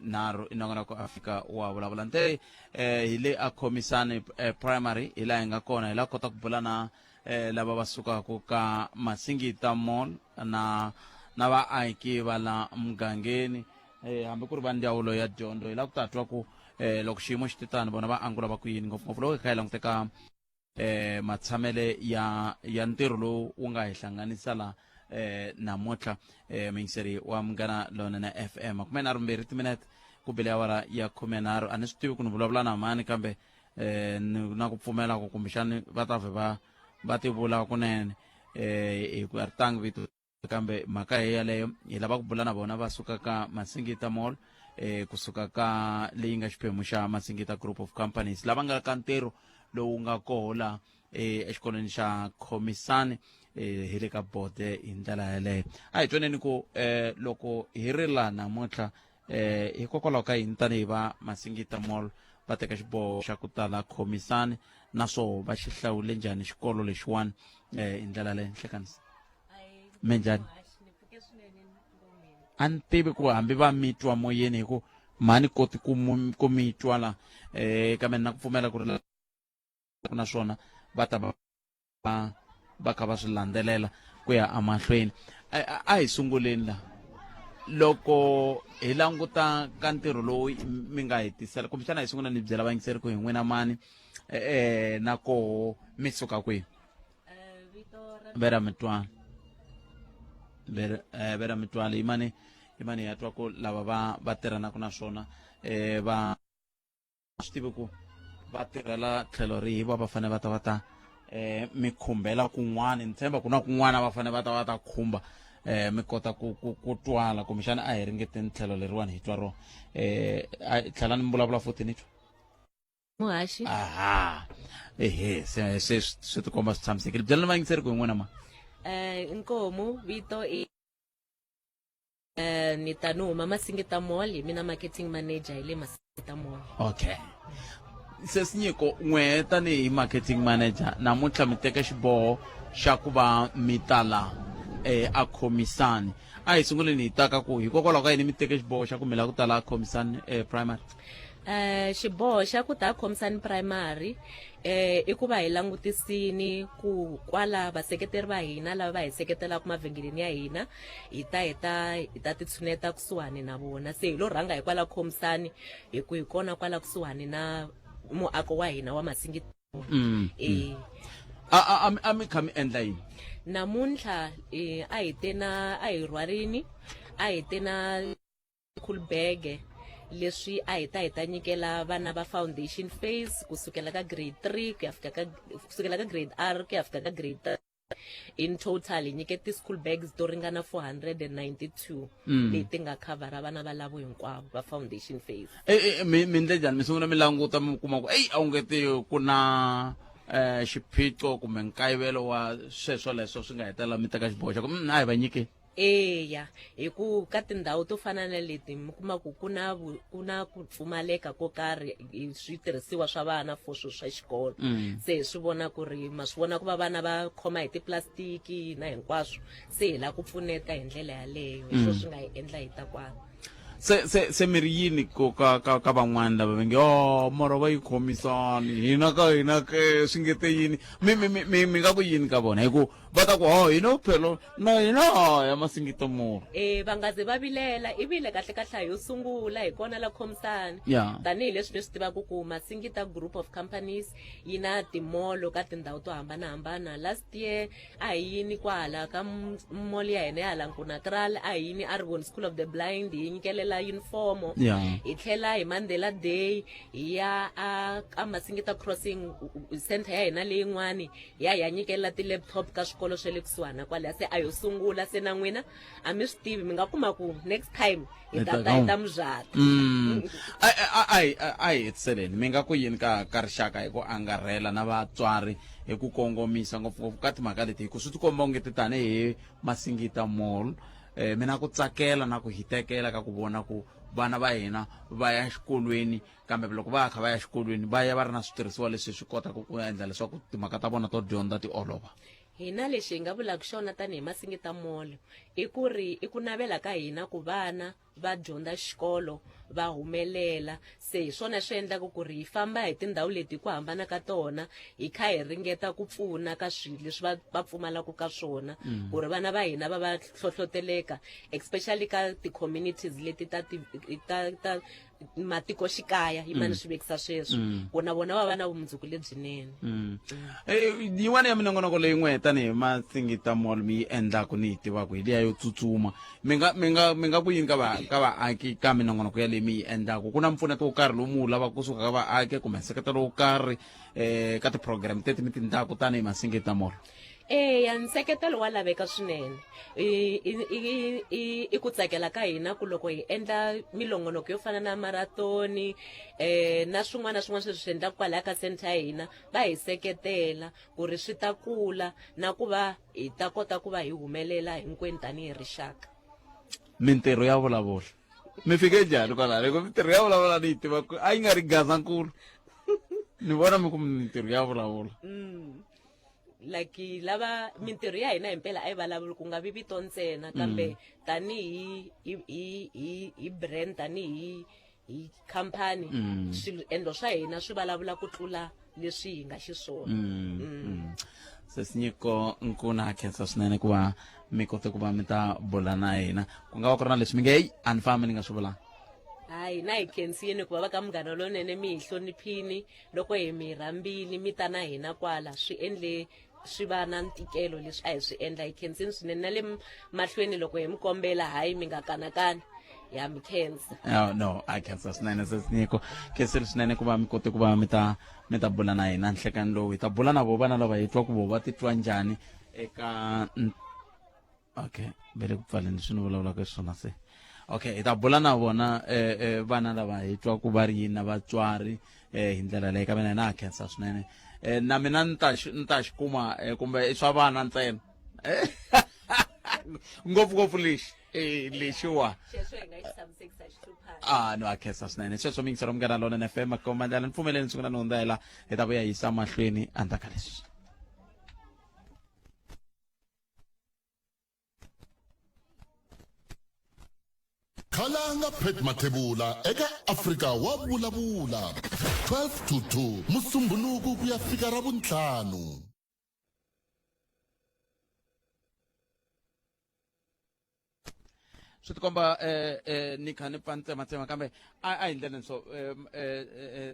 nharhu inongona ku Afrika wa vulavula nte hi le a Khomisani primary hi la hi nga kona hi la kota ku bula na lava va sukaka ka Masingita Mall na vaaki va la mugangeni hambi ku ri va ndzawulo ya dyondzo hi la ku ta twa ku loko xiyimo xi titani vona va angula va ku yini ngopfungopfu loko hi kha hi languteka matshamele ya ntirho lowu wu nga hi hlanganisa la namuntlha miyingiseri wa munghana lonene FM 22 timinete ku bile awara ya 13 a ni swi tivi ku ni vulavula na mani kambe na ku pfumela ku kumbexani va ta va ti vula kunene hi ku ritanga vito kambe mhaka hi yaleyo hi lava ku bula na vona va suka ka Masingita Mall kusuka ka leyi nga xiphemu xa Masingita Group of Companies lava nga ka ntirho lowu nga kohola exikolweni xa Khomisani hi le ka bode hi ndlela yaleyo a hi twaneni ku loko hi ri la namuntlha hikokwalaho ka yini tanihi va Masingita Mall va teka xiboho xa ku tala Khomisani naswo va xi hlawule njhani xikolo lexiwani hi ndlela leyo nhlekanisa menjani a ni tivi ku hambi va mitwa moyeni hi ku mani koti ku mitwa la kambe na ku pfumela ku ri na swona va ta va kha va swi landzelela ku ya emahlweni a hi sunguleni la loko hi languta ka ntirho lowu mi nga hetisela kumbexana hi sungula ni byela vayingiseri ku hi n'wina mani na koho mi suka kwihi vera mitwala hi mani ya twa ku lava va tirhanaka na swona va swi tivi ku va tirhela tlhelo rihi va fanele va ta mi khumbela kun'wana ni tshemba ku na kun'wana va fanele va ta khumba mi kota ku twala kumbexana a hi ringeteni tlhelo leriwani hi twa rona tlhela ni vulavula futhi ni twa muhaxi se swi tikomba swi tshamisekile byela ni vayingiseri ku hi n'wina ma inkomu vito ni ta ni huma Masingita Mall hi mina marketing manager hi le Masingita Mall okay sesinyiko n'we tanihi marketing manager namuntlha mi teka xiboho xa ku va mi tala a Khomisani a hi sunguleni hi taka ku hikokwalaho ka yini mi teke xiboho xa ku mi lava ku tala a Khomisani primary xiboho xa ku ta Khomisani Primary i ku va hi langutisini ku kwala vaseketeri va hina lava va hi seketelaka mavhengeleni ya hina hi ta titshuneta kusuhani na vona se hi lo rhanga hi kwala Khomisani hi ku hi kona kwala kusuhani na muako wa hina wa Masingita. a mi kha mi endla yini namuntlha a hi rhwarini a hi te na cool bag leswi a hi ta nyikela vana va foundation phase kusukela ka grade 3 kusukela ka grade R ku ya fika ka grade 3. In total hi nyikete school bags to ringana 492 leti nga khavara vana va lavo hinkwavo va foundation phase. mi ndle njhani mi sungula mi languta mi kuma ku a wu ngeti ku na xiphiqo kumbe nkayivelo wa sweswo leswo swi nga hetelela mi teka xiboho xa ku a hi va nyikeni. Eya hi ku ka tindhawu to fana na leti mi kuma ku ku na ku pfumaleka ko karhi hi switirhisiwa swa vana for swilo swa xikolo se hi swi vona ku ri ma swi vona ku va vana va khoma hi tiplastiki na hinkwaswo se hi lava ku pfuneta hi ndlela yaleyo hi swo swi nga hi endla hi ta kwala. se mi ri yini ka van'wana lava va nge mara va yi khomisani hina ke swi ngete yini mi nga ku yini ka vona hi ku va ta ku hina phelo na hina ya Masingita Mall. Va nga ze va vilela i vile kahle yo sungula hi kona la Khomisani tanihileswi mi swi tivaka ku Masingita Group of Companies yi na timolo ka tindhawu to hambanahambana. Last year a hi yini kwala ka mall ya hina ya Lankunatral a hi yini Arvon School of the Blind hi nyikelela uniform hi tlhela hi Mandela Day hi ya a Masingita Crossing center ya hina leyin'wani ya nyikela ti-laptop ka swikolo swa le kusuhana kwala se a yo sungula se na n'wina a mi swi tivi mi nga kuma ku next time hi ta muzata. a hi hetiseleni mi nga ku yini ka rixaka hi ku angarhela na vatswari hi ku kongomisa ngopfungopfu ka timhaka leti hi ku swi tikomba ungeti tanihi Masingita Mall mina ku tsakela na ku hitekela ka ku vona ku vana va hina va ya xikolweni kambe loko va kha va ya xikolweni va ya va ri na switirhisiwa leswi swi kotaka ku endla leswaku timhaka ta vona to dyondza ti olova. Hina lexi hi nga vulaka xona tanihi Masingita Mall i ku ri i ku navela ka hina ku vana va dyondza xikolo va humelela se hi swona swi endlaka ku ri hi famba hi tindhawu leti ku hambana ka tona hi kha hi ringeta ku pfuna ka swilo leswi va pfumalaka ka swona ku ri vana va hina va hlohloteleka especially ka ti-communities leti ta matikoxikaya yi mani swi vekisa sweswo ku na vona va va na vumundzuku lebyinene. Yin'wana ya minongonoko leyi n'we tanihi Masingita Mall mi yi endlaku ni yi tivaku hi liya yo tsutsuma mi nga ku yini ka vaaki ka minongonoko ya leyi mi yi endlaku ku na mpfuneto wo karhi lowu mi wu lavaka kusuka ka vaaki kumbe nseketelo wo karhi ka ti-program teti mi ti endlaku tanihi Masingita Mall? Eya nseketelo wa laveka swinene i ku tsakela ka hina ku loko hi endla milongonoko yo fana na maratoni na swin'wana na swin'wana sweswi swi endlaka kwalaya ka center ya hina va hi seketela ku ri swi ta kula na ku va hi ta kota ku va hi humelela hinkwenu tanihi rixaka. Mintirho ya vulavula mi fike njhani kwalaho loko mintirho ya vulavula ni yi tiva a yi nga ri gazankulu ni vona mi ku mintirho ya vulavula like lava mintirho ya hina himpela a yi vulavuli ku nga vi vito ntsena kambe tanihi hi brand tanihi hi khampani swiendlo swa hina swi vulavula ku tlula leswi hi nga xiswona. Sesinyiko nkuna khensa swinene ku va mi kote ku va mi ta bula na hina ku nga va ku ri na leswi mi nge heyi a ni fambi ni nga swi vulanga. Hayi na hi khensini ku va ka Munghana Lonene mi hi hloniphini loko hi mi rhambini mi ta na hina kwala swi endle swi va na ntikelo leswi a hi swi endla hi khensini swinene na le mahlweni loko hi mi kombela hayi mi nga kanakani ya mi khensa. No a khensa swinene Sesinyiko khensile swinene ku va mi kote ku va mi ta bula na hina nhlekani lowu hi ta bula na vo vana lava hi twa ku vo va titwa njhani eka okay vele ku pfaleni swi ni vulavulaka swona se okay hi ta bula na vona vana lava hi twa ku va ri yini na vatswari hi ndlela leyi ka mina na khensa swinene na mina ni ta xi kuma kumbe swa vana ntsena ngopfungopfu lexiwa no a khensa swinene sweswo mi yingisela Munghana Lonene FM makomandla ni pfumeleni siku na nondzela hi ta vuya hi yisa mahlweni endzhaku ka leswi. khalanga Pet Mathebula eka Afrika wa vulavula 12 to 2 musumbhunuku ku ya fika ravuntlhanu. swi tikomba ni kha ni tsematsema kambe a hi ndleleni so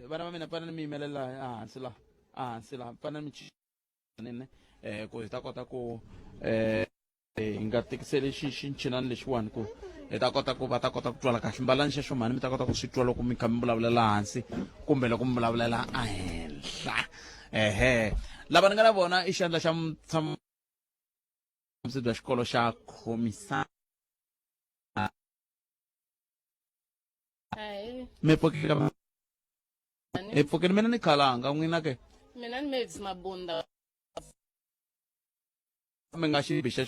vana va mina fanele mi yimelela hansi laha fanele mi chinene ku hi ta kota ku hi nga tikiseli xinchinani lexiwani ku hi ta kota ku va ta kota ku twala kahle mbalani xexo mhani mi ta kota ku swi twa loko mi kha mi vulavulela hansi kumbe loko mi vulavulela ehenhla lava ni nga na vona i xandla xa mutshamaxitulu bya xikolo xa khomisana mi pfukile mina ni khalanga n'wina ke mina ni Mavis Mabunda mi nga xibi xa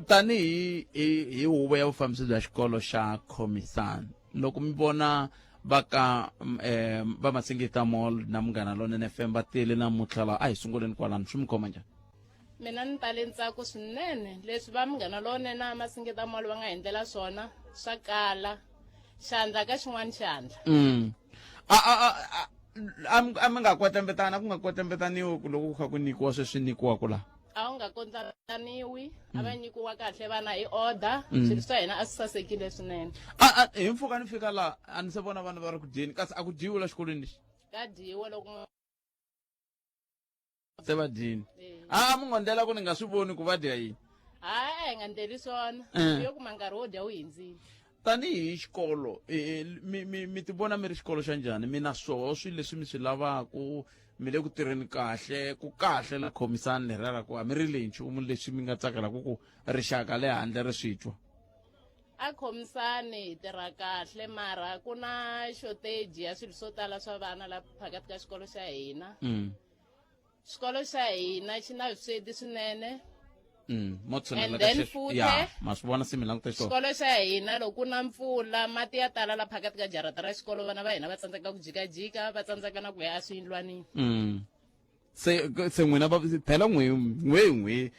tanihi hi huvo ya vufambisi bya xikolo xa khomisana loko mi vona va ka va Masingita Mall na Munghana Lonene FM va tele namuntlha la a hi sunguleni kwalano swi mi khoma njhani mina ni tale ntsako swinene leswi va Munghana Lonene na Masingita Mall va nga endlela swona swa kala xandla ka xin'wana xandla a mi nga kwetlembetana ku nga kwetlembetaniwi loko ku kha ku nyikiwa sweswi nyikiwaka laha a wu nga kwetlembetaniwi a va nyikiwa kahle vana hi order swilo swa hina a swi sasekile swinene hi mpfhuka ni fika laha a ni se vona vana va ri ku dyeni kasi a ku dyiwi la xikolweni lexi ka dyiwe loko se va dyini mi ngondlela ku ni nga swi voni ku va dya yini hayi a hi nga ndleli swona yo kuma nkarhi wo dya wu hindzile tanihi xikolo mi ti vona mi ri xikolo xa njhani mi na swoho swilo leswi mi swi lavaku mi le ku tirheni kahle ku kahle la khomisana leriya ra ku a mi ri le nchumu leswi mi nga tsakelaku ku rixaka le handle ri swi twa a khomisani hi tirha kahle mara ku na shortage ya swilo swo tala swa vana la phakati ka xikolo xa hina xikolo xa hina xi na vusweti swinene and then futhi masivona se mi languta xona xikolo xa hina loko ku na mpfula mati ya tala la phakati ka jarata ra xikolo vana va hina va tsandzeka ku jikajika va tsandzeka na ku ya eswiyindlwanini se n'wina phela n'we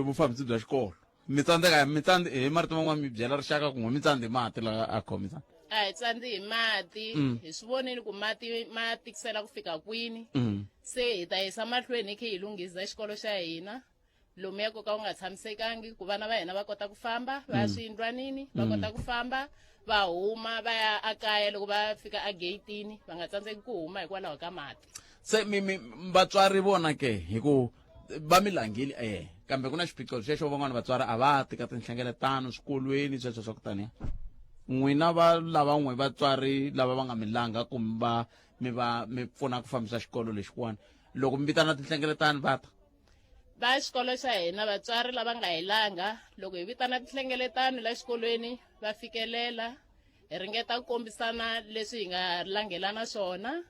vufambisi bya xikolo mi tsandzeka hi marito man'wana mi byela rixaka ku n'we mi tsandze mati la a khomisana a hi tsandzi hi mati hi swi vonile ku mati ma tikisela ku fika kwini se hi ta yisa mahlweni hi khe hi lunghisa xikolo xa hina lomu ya koka u nga tshamisekangi ku vana va hina va kota ku famba va ya swiyindlwanini va kota ku famba va huma va ya akaya loko va fika ageyitini va nga tsandzeki ku huma hikwalaho ka mati se vatswari vona ke hi ku va mi langile kambe ku na xiphiqo xexo van'wana vatswari a va ti ka tinhlengeletano swikolweni sweswo swa ku taniya n'wina va lava n'we vatswari lava va nga mi langa kumbe mi pfuna ku fambisa xikolo lexiwani loko mi vitana tinhlengeletano va ta va xikolo xa hina vatswari lava nga hi langa loko hi vitana tinhlengeletano la xikolweni va fikelela hi ringeta ku kombisana leswi hi nga langelana swona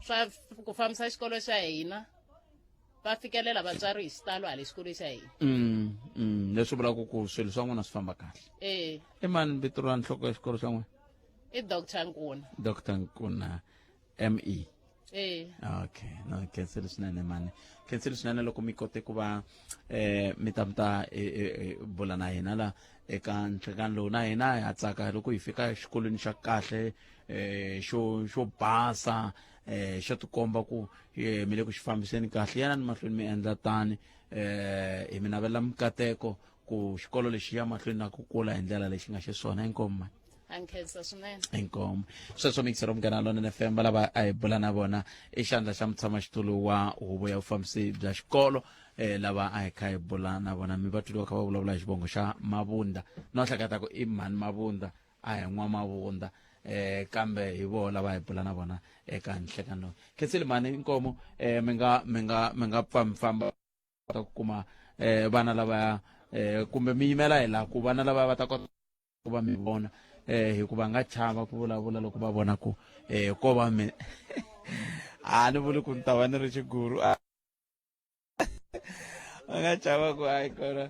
swa ku fambisa xikolo xa hina va fikelela vatswari hi xitalo hala xikolweni xa hina leswi vulaka ku swilo swa n'wina swi famba kahle i mani vito ra nhloko ya xikolo xa n'wina i Dr. Nkuna ME okay no khenseli swinene mani khenseli swinene loko mi kote ku va mi ta bula na hina la eka nhlekani lowu na hina ha tsaka loko hi fika exikolweni xa kahle xo basa xo tikomba ku mi le ku xi fambiseni kahle yana ni mahlweni mi endla tani hi mi navela mikateko ku xikolo lexi ya mahlweni na ku kula hi ndlela lexi nga xiswona inkomu mani ankhensa swinene inkomu sweswo mikisero Munghana Lonene FM lava a hi bula na vona i xandla xa mutshamaxitulu wa huvo ya vufambisi bya xikolo lava a hi kha hi bula na vona mi vatwile va kha va vulavula hi xivongo xa Mabunda no hleketa ku i mani Mabunda a hi n'wa Mabunda kambe hi vo lava hi bula na vona eka nhlekani lowu khenseli mani inkomu mi nga famba ku kuma vana lavaya kumbe mi yimela hi laha ku vana lava va ta kota ku va mi vona hikuva nga chava ku vulavula loko va vona ku ko va mi a ni vuli ku ni ta va ni ri xiguru va nga chava ku hayi kona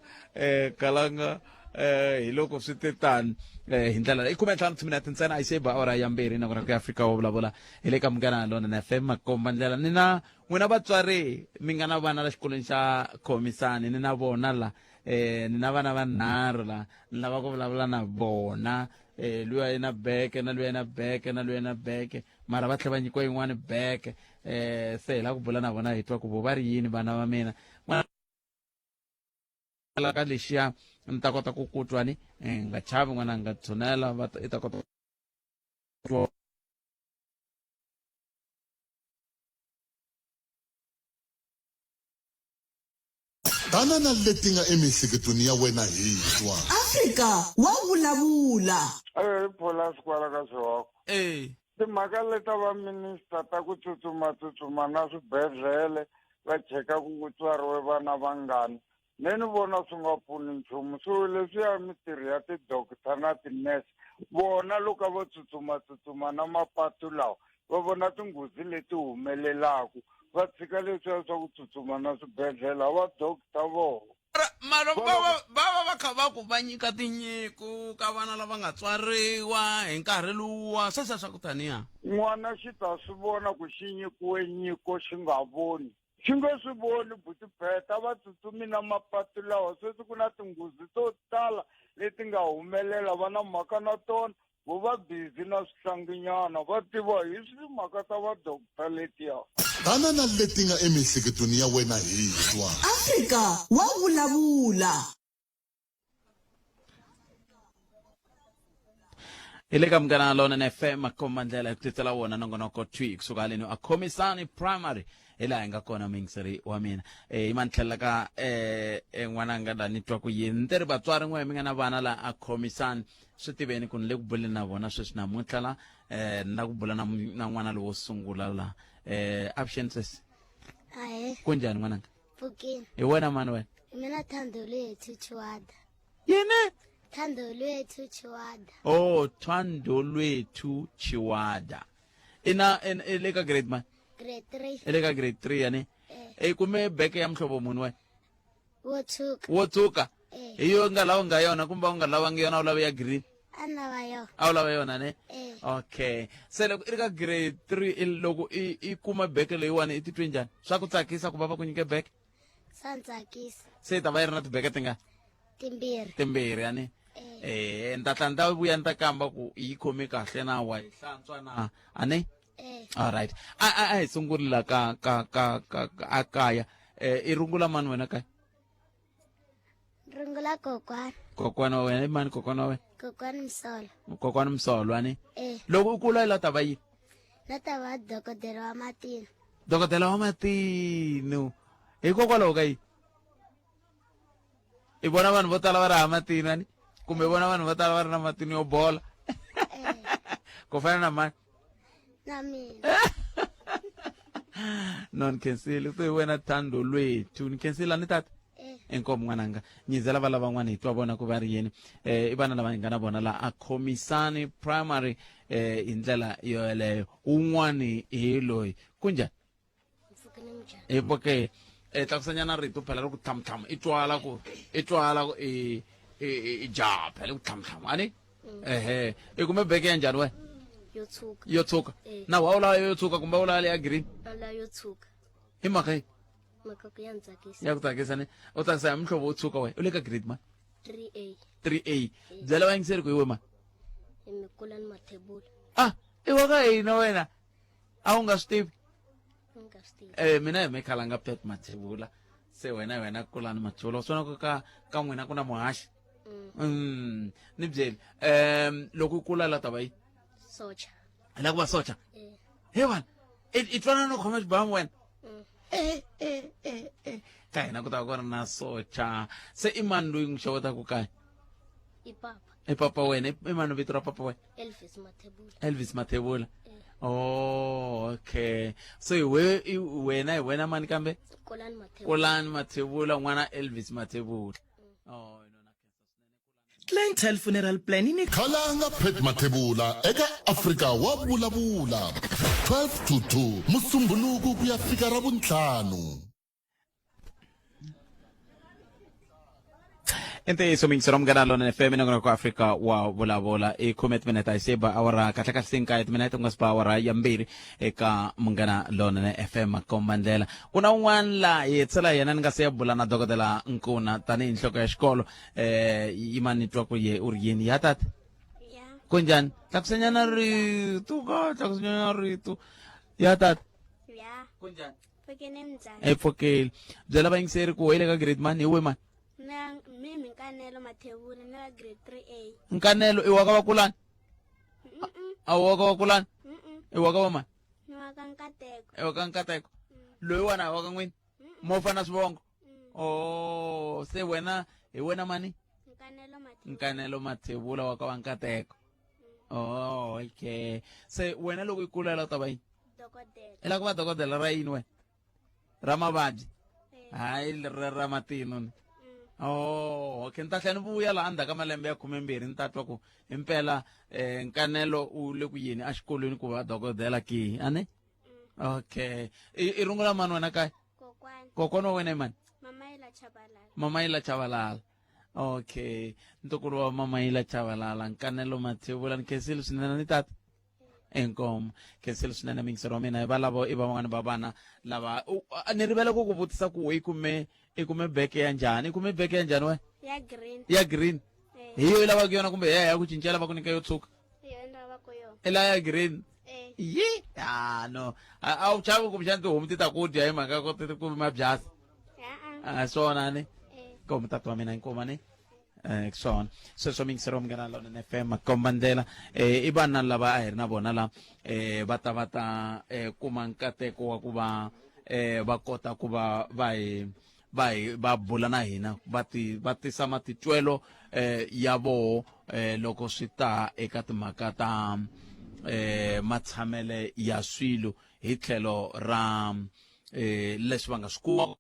kalanga hi loko swi te tani hi ndlela leyi 15 minutes ntsena ayise ba ora ya mbirhi na ku Afrika wo vulavula hi le ka Munghana Lonene FM makomba ndlela ni na n'wina vatswari mi nga na vana la xikolweni xa Khomisani ni na vona la ni na vana vanharhu la ni lava ku vulavula na vona luya ina beke na luya ina beke na luya ina beke mara va tlhe va nyikiwa yin'wani beke se hi la ku bula na vona hi twa ku vo va ri yini vana va mina ka lexiya ni ta kota ku kutwa ni nga chavi n'wana nga tshunela i ta kota tanana leti nga emihleketweni ya wena hi twa Afrika wa vulavula Polasi kwala ka swihoko timhaka leta va minister ta ku tsutsuma na swibedhlele va cheka ku tswariwe vana vangani ni vona swi nga pfuni nchumu so leswiya mitirho ya tidokita na tinese vona loko va tsutsuma na mapatu lawa va vona tinghozi leti humelelaku va tshika leswiya swa ku tsutsuma na swibedhlele va dokita vona mara va kha va ku va nyika tinyiko ka vana lava nga tswariwa hi nkarhi luwa sweswiya swa ku taniya n'wana xi ta swi vona ku xi nyikiwe nyiko xi nga voni xi nge swi voni butibeta va tsutsumi na mapatu lawa sweswi ku na tinghozi to tala leti nga humelela va na mhaka na tona vo va busy na swihlanginyana va tiva hi mhaka ta vadokita letiya tanana leti nga emihleketweni ya wena hi twa Afrika wa vulavula hi le ka Munghana Lonene FM makomba ndlela hi ku titsela wona nongonoko twi kusuka haleni a Khomisani Primary hi laha hi nga kona mingiseri wa mina hi mantlhelela ka n'wananga la ni twa ku yini ni teri vatswari n'we mi nga na vana la a Khomisani swi tiveni ku ni le ku buleni na vona sweswi namuntlha la ni la ku bula na n'wana lowo sungula la absences kunjhani n'wananga Pfukini hi wena mani wena mina Thando Lwethu Chiwada yini Thando Lwethu Chiwada Thando Lwethu Chiwada ina le ka grade man grade 3 ele ka grade 3 yani kume beke ya mhlobo muni wena wo tshuka hiyo nga lawa nga yona kumbe u nga lawangi yona u lava ya green a u lava yona ne okay se loko i ri ka grade 3 loko i kuma beke leyiwani i titwe njhani swa ku tsakisa ku va va ku nyike beke swa tsakisa se ta va yi ri na tibeke tingani timbirhi yani ni ta tla ni ta vuya ni ta kamba ku yi khome kahle na wa hi hlantswa na a ne alright a hi sungulila ka kaya i rungula mani wena kaya rungula kokwana wa wena i mani kokwana wa wena kokwana Msolo ani loko u kula la ta va yini la ta va dokodela wa matino hikokwalaho ka yini i vona vanhu vo tala va ri hava matino ani kumbe vona vanhu vo tala va ri na matino yo bola ku fana na mani na mina no ni khensile ku hi wena Thando Lwethu ni khensila ni tata enkomo n'wananga nyizela va lava n'wana hi twa vona ku va ri yini i vana lava hi nga na vona la a Khomisani Primary hi ndlela yoyeleyo un'wani hi loyi kunjhani poke tlakusanyana rito phela ri ku thamuthamu i twala ku i jaha phela ku thamuthamu ani i kume beke ya njhani wena yo tshuka na wa u lava yo tshuka kumbe u lava leya green hi mhaka yi ya ku tsakisa ne u tsakisa ya mihlovo wo tshuka wena u le ka grade man 3A byela va yingiseri ku hi we man i wa ka hina wena a wu nga swi tivi mina hi mekhalanga Pet Mathebula se wena Kulani Mathebula u swona ku ka n'wina ku na muhaxi ni byeli loko i kula la ta va yi la ku va socha he vana i twana no khoma xibamu wena ka hina ku ta ku ri na socha se i mani loyi n'wi xewetaku kaya i papa wena i mani vito ra papa wena Elvis Mathebula okay so hi wena mani kambe Kulani Mathebula n'wana Elvis Mathebula Clientele Funeral Plan ini khalanga Pet Mathebula eka Afrika wa vulavula 12 to 2 Musumbhunuku ku ya fika Ravuntlhanu Ente mingisero mngana lona FM nongona kwa Africa wa vulavula i commitment ayiseba awara kahlaka sinka minute ngaspa awara yambiri eka mngana lona FM kombandlela kuna un'wana la yetsela yena ni nga se bula na dokotela Nkuna tani inhloko ya xikolo imani twa ku ye uri yini ya tata kunjani tlakusenyana ritu ka tlakusenyana ritu ya tata ya kunjani Phokeni mnjani Phokeni byela vayingiseri ku hele ka grade man iwe man na mimi Nkanelo Mathebula na grade 3A Nkanelo iwaka vakulani awaka vakulani iwaka va mani niwaka Nkateko iwaka Nkateko loyi wana waka n'wini mofa na swivongo oh se wena hi wena mani Nkanelo Mathebula waka wa Nkateko oh okay se wena loko i kulela u ta va yini dokodela i la ku va dokodela ra yini wena ra mavabyi hayi ra matino oh okay nta hlani vuya la anda ka malembe ya 12 ni ta twa ku impela Nkanelo u le ku yini a xikolweni ku va dokodela ki ane okay i rungula mani wena kaya kokwana wa wena i mani Mama Ila Chabalala okay ntukulu wa Mama Ila Chabalala Nkanelo Mathebula ni khensile swinene ni tata enkom khensile swinene mingisero mina i valavo i van'wana va vana lava ni rivele ku ku vutisa ku i kume beke ya njhani i kume beke ya njhani we ya green hi yo i lavaka yona kumbe ya ku cincela va ku nyika yo tshuka i la ya green yi no a wu chavi ku xana tihomu ti ta ku dya hi mhaka ku ti ku mabyasi swona ni komu tata wa mina inkomo ni swona sweswo mingisero mngana lona na FM kombandela i vana lava a hi ri na vona la va ta kuma nkateko wa ku va va kota ku va va bula na hina va tisa matitwelo ya voho loko swi ta eka timhaka ta matshamele ya swilo hi tlhelo ra leswi va nga swi kuma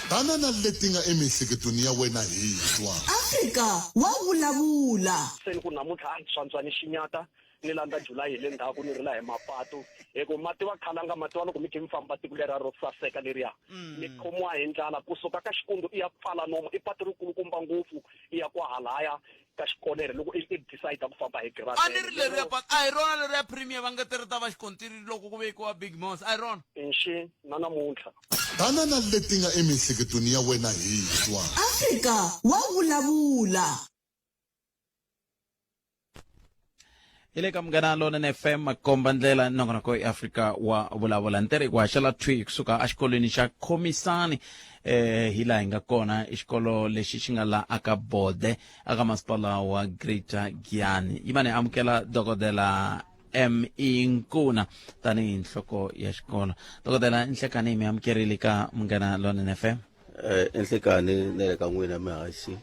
tanana leti nga emihleketweni ya wena hi twa Africa wa vulavula se ni ku namuntlha a tsantswani xinyata ni landza July le ndzhaku ni rila hi mapatu hikuva mati va khalanga mati wa loko mi khe mi famba tiko leriya ro saseka leriya mi khomiwa hi ndlala kusuka ka Xikundu i ya pfala nomo i patu ri kulukumba ngopfu i ya kwahalaya ka Xikonere loko i decide ku famba hi grade a ni ri leriya patu a hi rona leriya premier va nga tirita va xikontiri loko ku vekiwa Big Mos a hi rona inxi na namuntlha tanana leti nga emihleketweni ya wena hi twa Africa wa vulavula ile ka mngana lona na FM kombandlela nongona ko Africa wa vulavula ntere ku haxela twi kusuka a xikolweni xa Khomisani hi laha hi nga kona i xikolo lexi xi nga la aka Bode aka masipala wa Greater Giyani yi mane amukela dokodela M.E. Nkuna tanihi nhloko ya xikolo dokodela nhlekani mi amukerile ka mngana lona na FM enhlekani nele ka n'wina mihaxi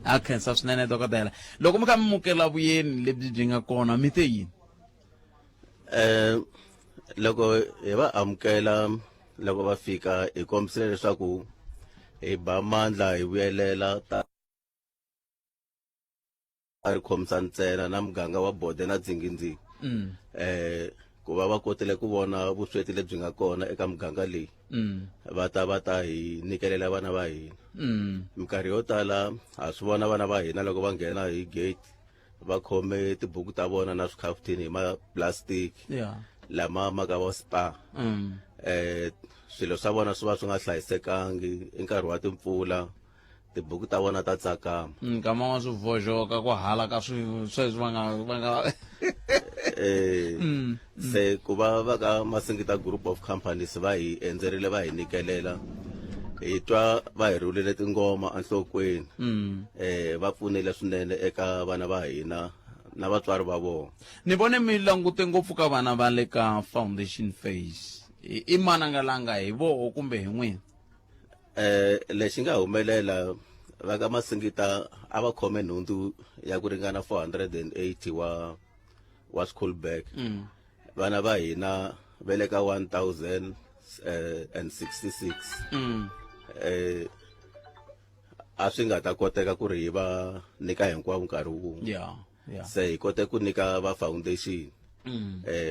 a khensa swinene dokodela loko mi kha mi mukela vuyeni lebyi byi nga kona mi te yini loko hi va amukela loko va fika hi kombisile leswaku hi ba mandla hi vuyelela ta a ri khomisa ntsena na muganga wa Bode na Dzingindzi ku va va kotile ku vona vusweti lebyi nga kona eka muganga leyi va ta hi nikelela vana va hina minkarhi yo tala ha swi vona vana va hina loko va nghena hi gate va khome tibuku ta vona na swikhafuthini hi maplastic lama maka va spa swilo swa vona swi va swi nga hlayisekangi i nkarhi wa timpfula tibuku ta vona ta tsakama nkama wa swi voxoka ku hala ka sweswi va nga se ku va ka Masingita Group of Companies va hi endzerile va hi nikelela hi twa va hi rulile tingoma enhlokweni va pfunile swinene eka vana va hina na vatswari va vona ni vone mi langute ngopfu ka vana va le ka foundation phase i manangalanga hi voho kumbe hi n'wina lexi nga humelela va ka Masingita a va khome nhundzu ya ku ringana 480 wa school bag vana va hina ve le ka 1066 a swi nga ta koteka ku ri hi va nyika hinkwavo nkarhi wun'we se hi kote ku nyika va foundation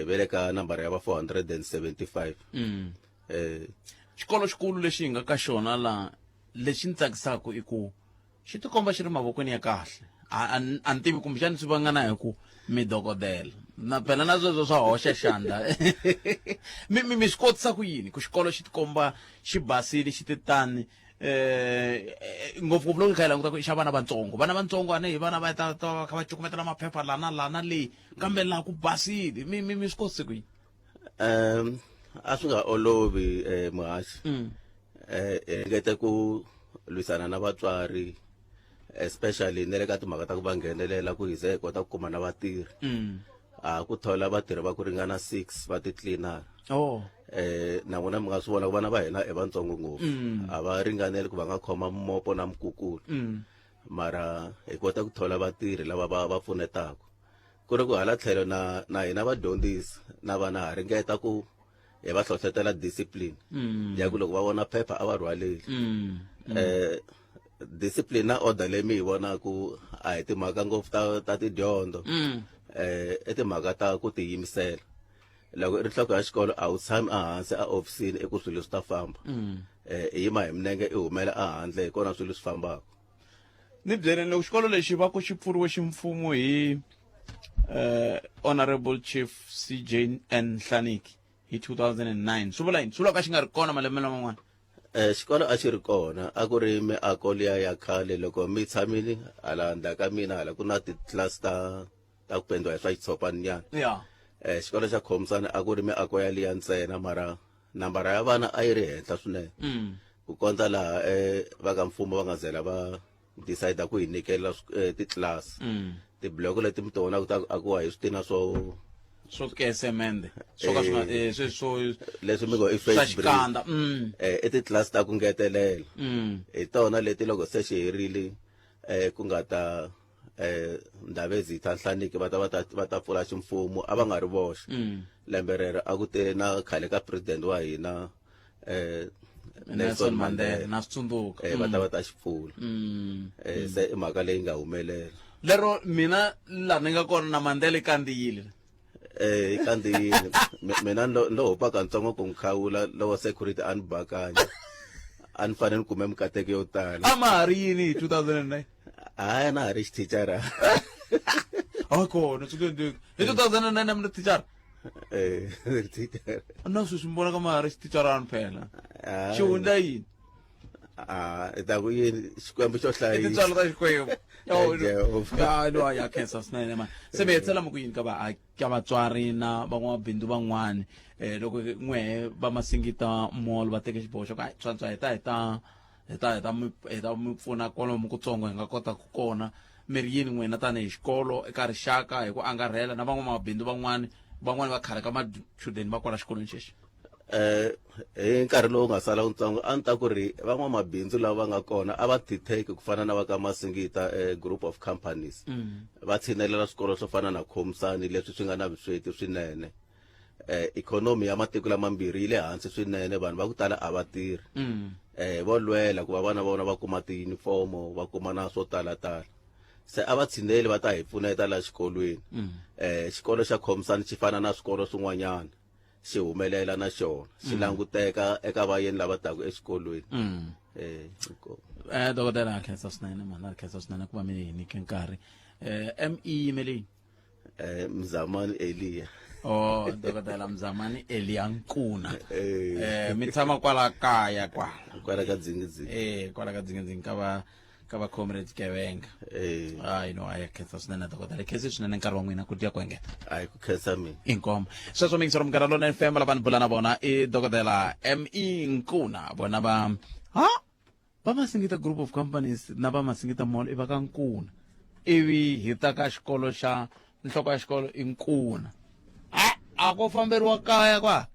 ve le ka nambara ya va 475 xikolo xikulu lexi hi nga ka xona la lexi ni tsakisaka i ku xi tikomba xi ri mavokweni ya kahle a ni tivi kumbexani swi vangana hi ku mi dokodela na phela na sweswo swa hoxa xandla mi swi kotisa ku yini ku xikolo xi tikomba xi basile xi titani ngopfungopfu loko hi kha hi languta ku i xa vana vantsongo a ne hi vana va ta kha va cukumetela maphepha lana leyi kambe laha ku basile mi swi kotise ku yini a swi nga olovi muhaxi hi ngete ku lwisana na vatswari especially ne le ka timhaka ta ku va nghenelela ku hi ze hi kota ku kuma na vatirhi ku thola vatirhi va ku ringana 6 va ti-cleaner na vona mi nga swi vona ku vana va hina i vantsongo ngopfu a va ringaneli ku va nga khoma mopo na mukukulu mara hi kota ku thola vatirhi lava va pfunetaka ku ri ku hala tlhelo na hina vadyondzisi na vana ha ringeta ku hi va hlohlotela discipline ya ku loko va vona phepha a va rhwaleli discipline na order leyi mi hi vonaku a hi timhaka ngopfu ta tidyondzo i timhaka ta ku tiyimisela loko i ri nhloko ya xikolo a wu tshami ehansi a ofisini eku swilo swi ta famba i yima hi milenge i humela ehandle hi kona swilo swi fambaka ni byeleni loko xikolo lexi va ku xi pfuriwe ximfumo hi honorable chief CJN Nhlaniki hi 2009 swi vula yini swi vula ka xi nga ri kona malembe laman'wana xikolo a xi ri kona a ku ri miako liya ya khale loko mi tshamile hala ndzhaka mina hala ku na titlasi ta ku pendiwa hi swa xitshopani nyana xikolo xa Khomsani a ku ri miako ya liya ntsena mara nambara ya vana a yi ri henhla swinene ku kondza laha va ka mfumo va nga zela va decide ku hi nyikela titlasi tibloko leti mi ti vonaka ta akiwa hi switina swo kesemende swo ka swi leswi mi ngo i xikandza i titlasi ta ku ngetelela hi tona leti loko se xi herile ku nga ta Ndabezitha Nhlaniki va ta pfula ximfumo a va nga ri voxe lembe rero a ku tele na khale ka president wa hina Nelson Mandela na switsundzuka va ta xi pfula se i mhaka leyi nga humelela lero mina laha ni nga kona na Mandela i kandziyile kandziyile mina ndo hopaka ntsongo ku nkhawula lowa security a ni bakanya a ni fanele ni kume mikateko yo tala a ma ha ri yini hi 2009 hayi na ha ri xithicara kona hi 2009 mina thicara na sweswi mi vonaka ma ha ri xithicarani phela xi hundza yini i ta ku yini xikwembu xo hlayisa tintswalo ta xikwembu ya khensa swinene mani se mi hetsela mi ku yini ka vatswari na van'wamabindzu van'wani loko n'wehe va masingita mall va teke xiboho xa ku tsantswa hi ta mi pfuna kwalomu kutsongo hi nga kota ku kona mi ri yini n'wina tanihi xikolo eka rixaka hi ku angarhela na van'wamabindzu van'wani va khale ka machudeni va kwala xikolweni xexi hi nkarhi lowu nga sala wutsongo a ni ta ku ri van'wamabindzu lava nga kona a va titeki ku fana na va ka Masingita group of companies va tshinelela swikolo swo fana na Khomsani leswi swi nga na vusweti swinene ikhonomi ya matiko lamambirhi yi le hansi swinene vanhu va ku tala a va tirhi vo lwela ku va vana va vona va kuma tiyunifomo va kuma na swo talatala se a va tshineli va ta hi pfuneta laha xikolweni xikolo xa Khomsani xi fana na swikolo swin'wanyana xi humelela na xona xi languteka eka vayeni lava taka exikolweni dokodela khensa swinene mani khensa swinene ku va mi hi nyike nkarhi me yimeleni Mzamani Elia dokodela Mzamani Elia Nkuna mi tshama kwala kaya kwala ka Dzingidzingi kwala ka Dzingidzingi ka va comrades Gevenga aya khensa swinene dokodela khensi swinene nkarhi wa n'wina ku tiya ku engeta ku khensa mina inkomo sweswo mi ngisero minkarhi lona FM lava ni bula na vona i dokodela me Nkuna bona va Masingita group of companies na va Masingita mall i va ka Nkuna ivi hi ta ka xikolo xa nhloko ya xikolo i Nkuna a ko famberiwa kaya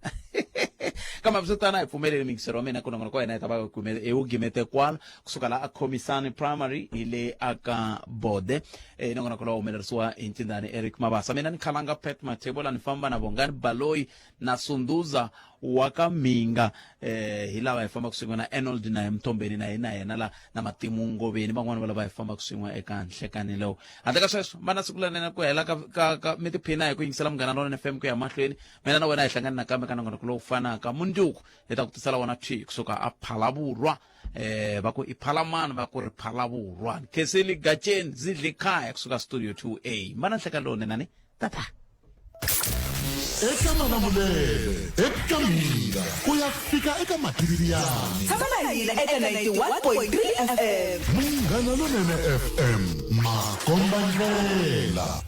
kambe swi hi pfumeleli mingisero wa mina ku nongono ka hina hi ta va wu gimete kwala kusuka la a Khomisani primary hi le aka Bode nongonoko lowu humelerisiwa hi Ncindani Eric Mabasa mina ni khalanga Pet Matebola ni famba na Bongani Baloyi na Sunduza wa ka Minga hi lava hi famba kuswin'we na Arnold na Mtombeni na yena la na Matimu Ngoveni van'wana va lava hi famba kuswin'we eka nhlekani lowu handle ka sweswo va na siku lanene ku hela ka mi tiphina hi ku yingisela Munghana Lonene FM ku ya mahlweni mina na wena hi hlangani nakambe ka nongonoko lowu fanaka mundzuku hi ta ku tisela wona thi kusuka a Phalaburwa va ku i Phalamani va ku ri Phalaburwa Kheseli Gacheni Zidle Khaya kusuka studio 2A mana nhlekani lonene tata eka Malamulele eka Minga ku ya fika eka Mativiyani Tshama na hina eka 91.3 FM Munghana Lonene FM makomba ndlela